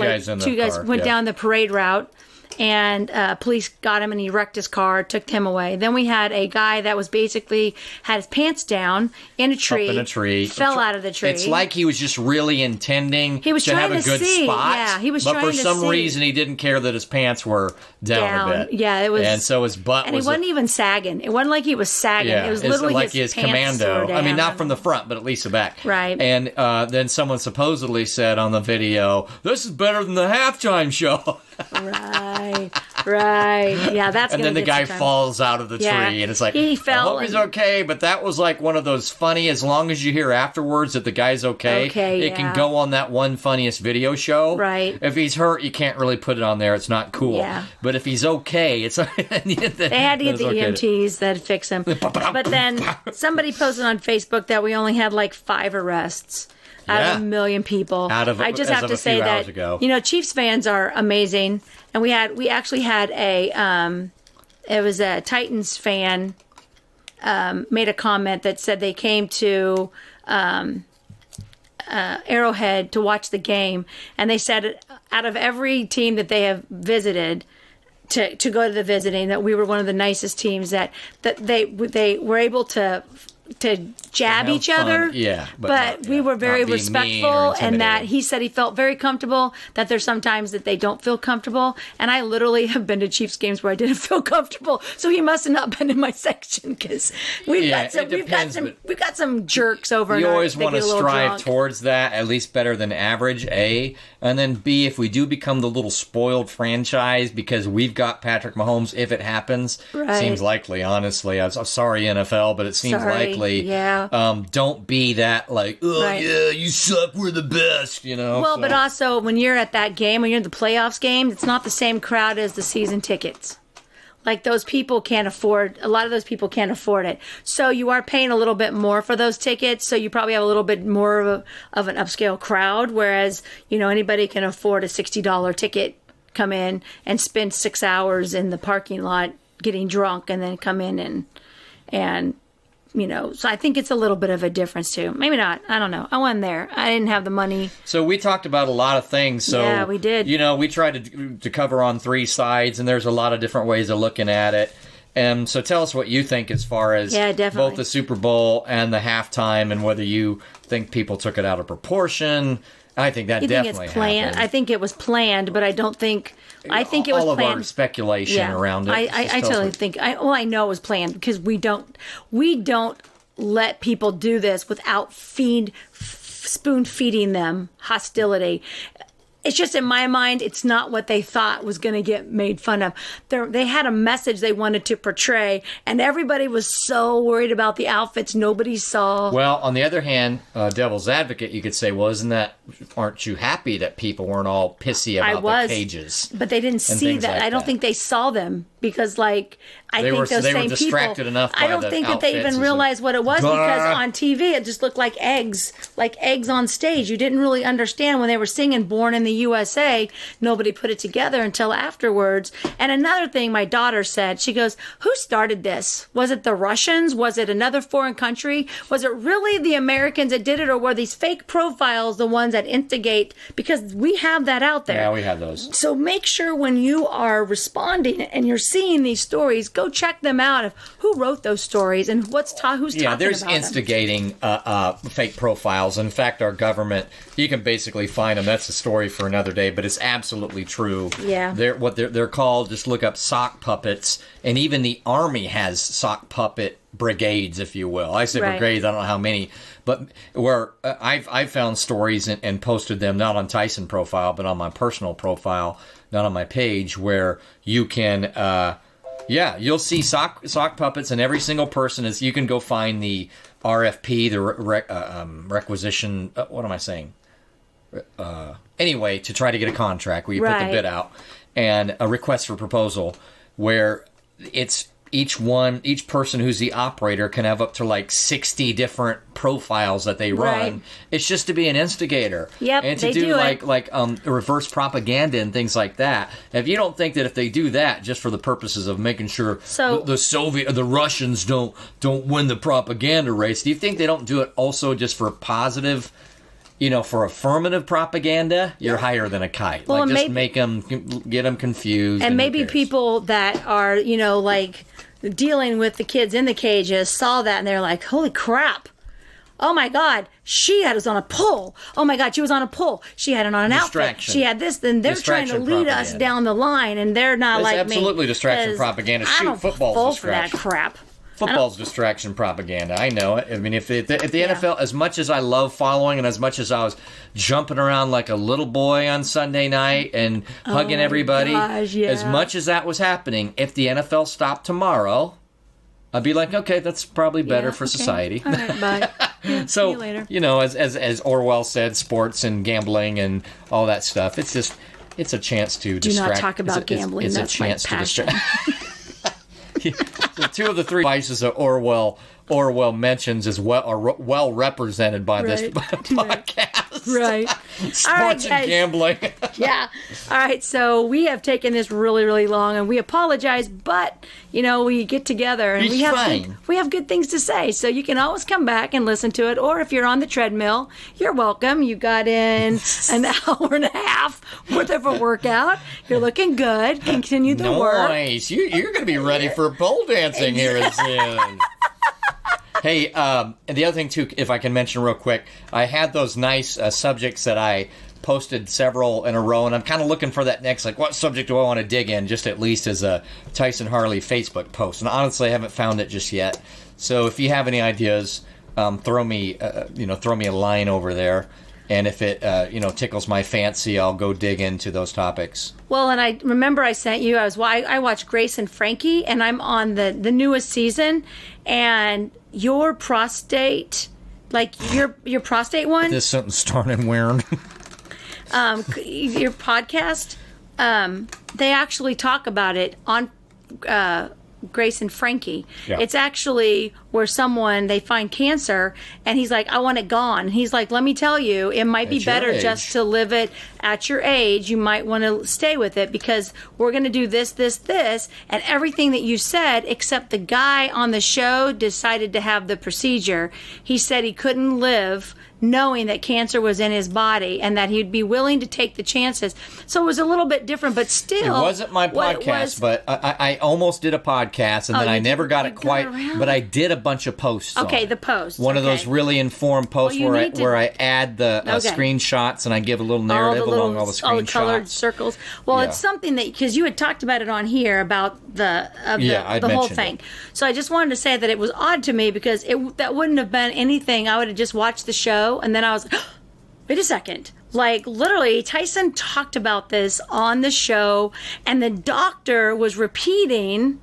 guys went down the parade route. And police got him, and he wrecked his car, took him away. Then we had a guy that was basically had his pants down in a tree, fell out of the tree. It's like he was just really intending to have a good spot. Yeah, he was but trying to see. But for some reason, he didn't care that his pants were down a bit. Yeah, it was. And so his butt and he wasn't even sagging. It wasn't like he was sagging. Yeah, it was literally like his pants commando. down. I mean, not from the front, but at least the back. Right. And then someone supposedly said on the video, "This is better than the halftime show." Right. Yeah, that's. And then the guy falls out of the tree, and it's like, he fell. I hope he's okay. But that was like one of those funny. As long as you hear afterwards that the guy's okay, it can go on that one funniest video show. Right. If he's hurt, you can't really put it on there. It's not cool. Yeah. But if he's okay, it's. They had to get the EMTs that fix him. But then somebody posted on Facebook that we only had like 5 arrests. Out of 1 million people. I just have to say that Chiefs fans are amazing, and we actually had it was a Titans fan made a comment that said they came to Arrowhead to watch the game, and they said out of every team that they have visited to go to the visiting, that we were one of the nicest teams that they were able to jab each other, but we were very respectful, and that he said he felt very comfortable, that there's sometimes that they don't feel comfortable, and I literally have been to Chiefs games where I didn't feel comfortable, so he must have not been in my section, because we've got some jerks over. You always want to strive towards that, at least better than average, A, and then B, if we do become the little spoiled franchise because we've got Patrick Mahomes, if it happens, seems likely, honestly. I'm sorry, NFL, but it seems likely. Don't be that like, yeah, you suck, we're the best, Well, but also when you're at that game, when you're in the playoffs game, it's not the same crowd as the season tickets. Like those people can't afford, a lot of those people can't afford it. So you are paying a little bit more for those tickets. So you probably have a little bit more of an upscale crowd. Whereas, anybody can afford a $60 ticket, come in and spend 6 hours in the parking lot getting drunk and then come in and so I think it's a little bit of a difference too. Maybe not. I don't know. I wasn't there. I didn't have the money. So we talked about a lot of things. So yeah, we did. We tried to cover on 3 sides, and there's a lot of different ways of looking at it. So tell us what you think as far as both the Super Bowl and the halftime, and whether you think people took it out of proportion. I think that definitely happened. I think it was planned, but I don't think. I think it was all planned. All of our speculation around it. I totally think. I know it was planned, because we don't let people do this without spoon feeding them hostility. it's just in my mind, it's not what they thought was going to get made fun of. They had a message they wanted to portray, and everybody was so worried about the outfits nobody saw. Well, on the other hand, devil's advocate, you could say, well, aren't you happy that people weren't all pissy about the cages? But they didn't see that. I don't think they saw them because, like, I think those same people. They were distracted enough by the outfits. I don't think that they even realized what it was because on TV it just looked like eggs on stage. You didn't really understand when they were singing "Born in the USA." Nobody put it together until afterwards. And another thing my daughter said, she goes, "Who started this? Was it the Russians? Was it another foreign country? Was it really the Americans that did it, or were these fake profiles the ones that instigate?" Because we have that out there. Yeah, we have those. So make sure when you are responding and you're seeing these stories, go check them out of who wrote those stories and who's talking about them. Yeah, there's instigating fake profiles. In fact, our government, you can basically find them. That's a story for another day, but it's absolutely true. Yeah. They're called, just look up sock puppets, and even the Army has sock puppet brigades, if you will. I say brigades, I don't know how many, but where I've found stories and posted them, not on Tyson profile, but on my personal profile, not on my page, where you can, you'll see sock puppets, and every single person is, you can go find the RFP, the requisition, what am I saying? Anyway, to try to get a contract where you put the bid out, and a request for proposal where it's each person who's the operator can have up to like 60 different profiles that they run. Right. It's just to be an instigator. Yep, and to do reverse propaganda and things like that. If you don't think that if they do that just for the purposes of making sure the Russians don't win the propaganda race, do you think they don't do it also just for positive, for affirmative propaganda? You're higher than a kite. Well, get them confused. And maybe people that are, dealing with the kids in the cages saw that and they're like, holy crap. Oh my God, she was on a pole. Oh my God, she was on a pole. She had it on an outfit. She had this. Then they're trying to lead us down the line, and they're not like me. It's absolutely distraction propaganda. Shoot, football's distraction. For that crap. Football's distraction propaganda. I know it. I mean, if the NFL, as much as I love following and as much as I was jumping around like a little boy on Sunday night and hugging everybody, as much as that was happening, if the NFL stopped tomorrow, I'd be like, okay, that's probably better for society. All right, bye. Yeah, so, see you later. As Orwell said, sports and gambling and all that stuff, it's a chance to distract. Do not talk about gambling. It's that's a chance my passion. to distract. So 2 of the 3 vices that Orwell mentions are well represented by this podcast. Right. Sports and gambling. Yeah. All right. So we have taken this really, really long, and we apologize, but we get together and we have good things to say. So you can always come back and listen to it, or if you're on the treadmill, you're welcome. You got in an hour and a half worth of a workout. You're looking good. Continue the work. Nice. You're going to be ready for pole dancing here soon. Hey, and the other thing, too, if I can mention real quick, I had those nice subjects that I posted several in a row, and I'm kind of looking for that next, what subject do I want to dig in, just at least as a Tyson Harley Facebook post. And honestly, I haven't found it just yet. So if you have any ideas, throw me a line over there. And if it, tickles my fancy, I'll go dig into those topics. Well, and I remember I sent you, I watched Grace and Frankie, and I'm on the newest season, and your prostate, your prostate one. There's something starting wearing. Your podcast, they actually talk about it on Grace and Frankie. Yeah. It's actually where they find cancer, and he's like, I want it gone. He's like, let me tell you, it might be better just to live it at your age. You might want to stay with it because we're going to do this, and everything that you said, except the guy on the show decided to have the procedure. He said he couldn't live knowing that cancer was in his body and that he'd be willing to take the chances. So it was a little bit different, but still. It wasn't my podcast, but I almost did a podcast, and then I never got it quite. But I did a bunch of posts. Okay, the posts. One of those really informed posts where I add the screenshots and I give a little narrative along all the screenshots. All the colored circles. Well, it's something that, because you had talked about it on here about the whole thing. So I just wanted to say that it was odd to me because that wouldn't have been anything. I would have just watched the show, and then I was like, wait a second. Like, literally, Tyson talked about this on the show, and the doctor was repeating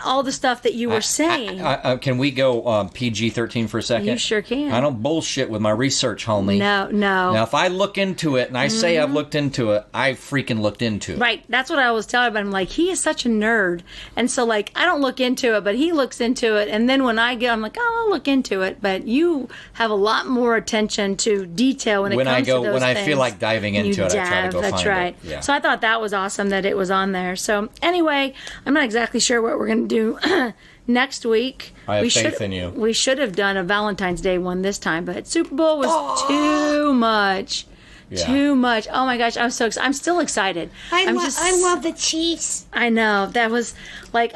all the stuff that you were saying. Can we go PG-13 for a second? You sure can. I don't bullshit with my research, homie. No. Now, if I look into it, and I say I've looked into it, I freaking looked into it. Right. That's what I was telling him. I'm like, he is such a nerd. And so, like, I don't look into it, but he looks into it. And then when I get, I'm like, oh, I'll look into it. But you have a lot more attention to detail when it comes to those things. When I feel like diving into it, I try to go find it. That's right. Yeah. So I thought that was awesome that it was on there. So anyway, I'm not exactly sure what we're going to do next week. I have faith in you. We should have done a Valentine's Day one this time, but Super Bowl was too much. Yeah. Too much. Oh my gosh, I'm so excited. I'm still excited. I love the Chiefs. I know. That was like,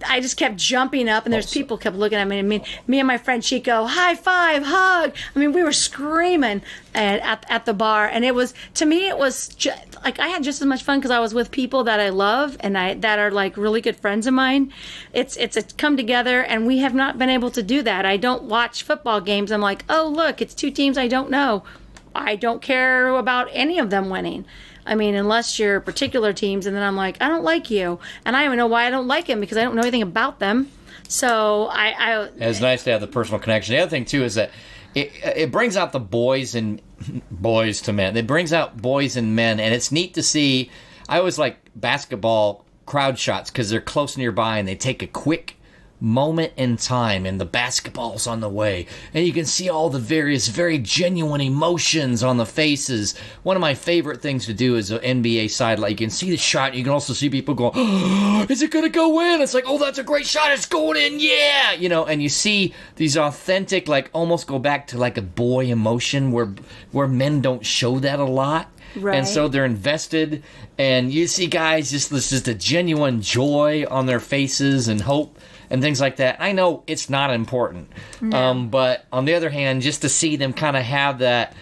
I just kept jumping up, and there's people kept looking at me. I mean, me and my friend Chico, high five, hug. I mean, we were screaming at the bar, and it was, to me, it was like I had just as much fun because I was with people that I love and that are like really good friends of mine. It's a come together, and we have not been able to do that. I don't watch football games. I'm like, oh look, it's two teams I don't know. I don't care about any of them winning. I mean, unless you're particular teams, and then I'm like, I don't like you. And I don't even know why I don't like them, because I don't know anything about them. So it's nice to have the personal connection. The other thing, too, is that it brings out the boys to men. It brings out boys and men, and it's neat to see. I always like basketball crowd shots because they're close nearby, and they take a quick moment in time, and the basketball's on the way, and you can see all the various very genuine emotions on the faces. One of my favorite things to do is an NBA sideline. You can see the shot, and you can also see people going, oh, is it gonna go in? It's like, oh, that's a great shot, it's going in, yeah, and you see these authentic, like, almost go back to like a boy emotion where men don't show that a lot. Right. And so they're invested, and you see guys just a genuine joy on their faces and hope and things like that. I know it's not important, but on the other hand, just to see them kind of have that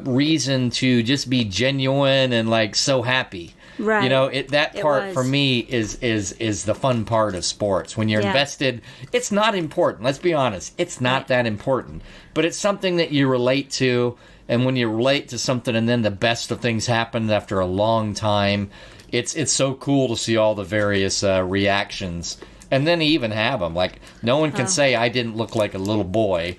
reason to just be genuine and like so happy, right? That part for me is the fun part of sports. When you're invested, it's not important. Let's be honest, it's not that important, but it's something that you relate to. And when you relate to something, and then the best of things happen after a long time, it's so cool to see all the various reactions. And then even have them. Like, no one can say I didn't look like a little boy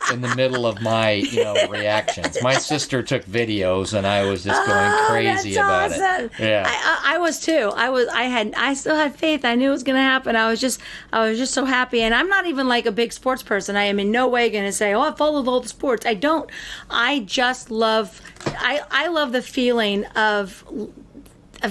in the middle of my reactions. My sister took videos, and I was just going crazy about it. Yeah, I was too. I still had faith. I knew it was going to happen. I was just so happy. And I'm not even like a big sports person. I am in no way going to say, oh, I followed all the sports. I don't. I just love. I love the feeling of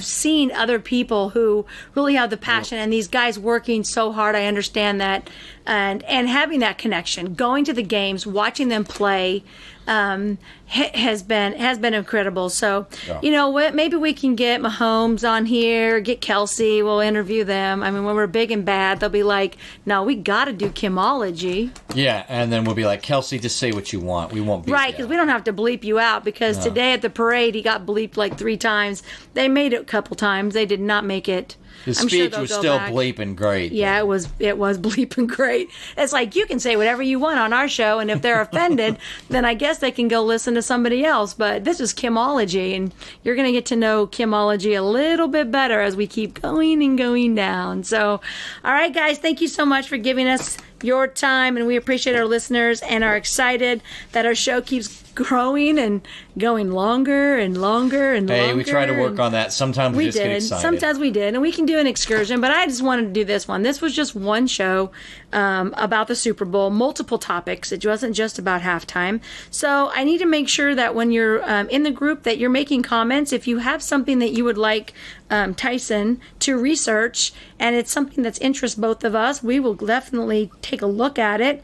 seeing other people who really have the passion, and these guys working so hard. I understand that, and having that connection, going to the games, watching them play, has been incredible. So, you know what? Maybe we can get Mahomes on here, get Kelsey. We'll interview them. I mean, when we're big and bad, they'll be like, "No, we got to do Kimology." Yeah, and then we'll be like, "Kelsey, just say what you want. We won't beat right, because we don't have to bleep you out. Because today at the parade, he got bleeped like 3 times. They made it a couple times. They did not make it. His speech was still bleeping great. Yeah, it was bleeping great. It's like, you can say whatever you want on our show, and if they're offended, then I guess they can go listen to somebody else. But this is Kimology, and you're going to get to know Kimology a little bit better as we keep going and going down. So, all right, guys, thank you so much for giving us your time, and we appreciate our listeners and are excited that our show keeps growing and going longer and longer and longer. Hey, we try to work on that. Sometimes we just get excited. Sometimes we did, and we can do an excursion, but I just wanted to do this one. This was just one show about the Super Bowl, multiple topics. It wasn't just about halftime. So I need to make sure that when you're in the group that you're making comments. If you have something that you would like Tyson to research, and it's something that's interests both of us, we will definitely take a look at it.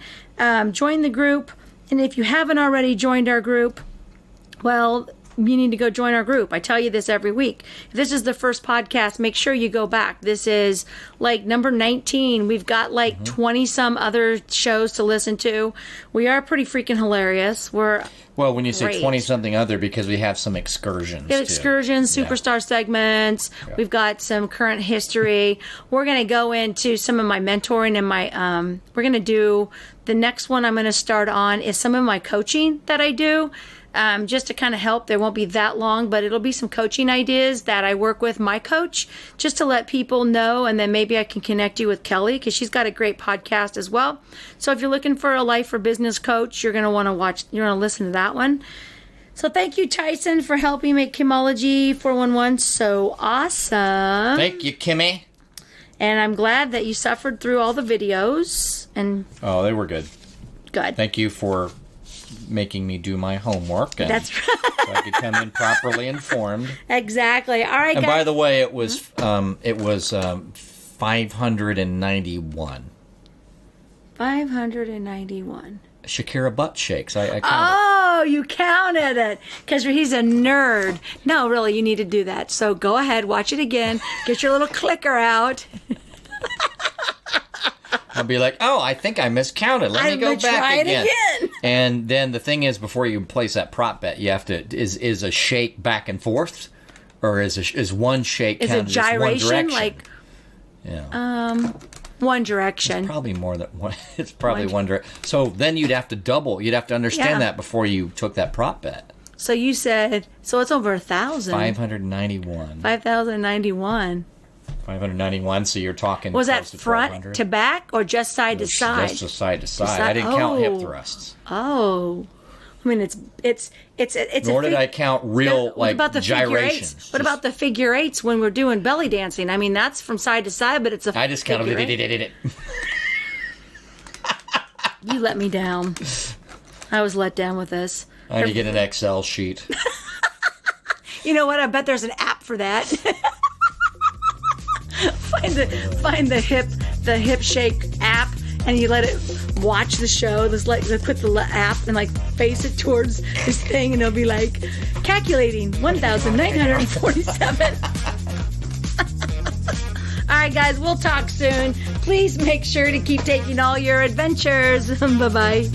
Join the group. And if you haven't already joined our group, well, you need to go join our group. I tell you this every week. If this is the first podcast, make sure you go back. This is like number 19. We've got like 20 some other shows to listen to. We are pretty freaking hilarious. Well, when you say 20 something other, because we have some excursions. We have excursions, superstar segments. Yeah. We've got some current history. We're going to go into some of my mentoring and we're going to do, the next one I'm going to start on is some of my coaching that I do. just to kind of help. There won't be that long, but it'll be some coaching ideas that I work with my coach just to let people know. And then maybe I can connect you with Kelly because she's got a great podcast as well. So if you're looking for a life or business coach, you're going to want to listen to that one. So thank you, Tyson, for helping make Kimology 411 so awesome. Thank you, Kimmy. And I'm glad that you suffered through all the videos. And they were good. Good. Thank you for making me do my homework. And that's right. So I could come in properly informed. Exactly. All right, and guys. by the way, it was 591. 591. Shakira butt shakes. I counted. Oh, you counted it. Because he's a nerd. No, really, you need to do that. So go ahead, watch it again. Get your little clicker out. I'll be like, I think I miscounted. Let me go back try again. It again. And then the thing is, before you place that prop bet, you have to is a shake back and forth, or is one shake counted as one direction? Like, yeah. One direction. It's probably more than one. It's probably one direction. So then you'd have to double. You'd have to understand that before you took that prop bet. So you said, so it's over 1,000. 591. 5,091. 591. So you're talking. Was that close to front to back or just side to side? Just side to side. I didn't count hip thrusts. Oh. I mean, it's Nor did I count real gyrations. What about the figure eights when we're doing belly dancing? I mean, that's from side to side, but it's a. I just counted it. You let me down. I was let down with this. I need to get an Excel sheet. You know what? I bet there's an app for that. Find the hip shake app. And you let it watch the show. Just put the app and face it towards this thing, and it'll be like calculating 1,947. All right, guys, we'll talk soon. Please make sure to keep taking all your adventures. Bye-bye.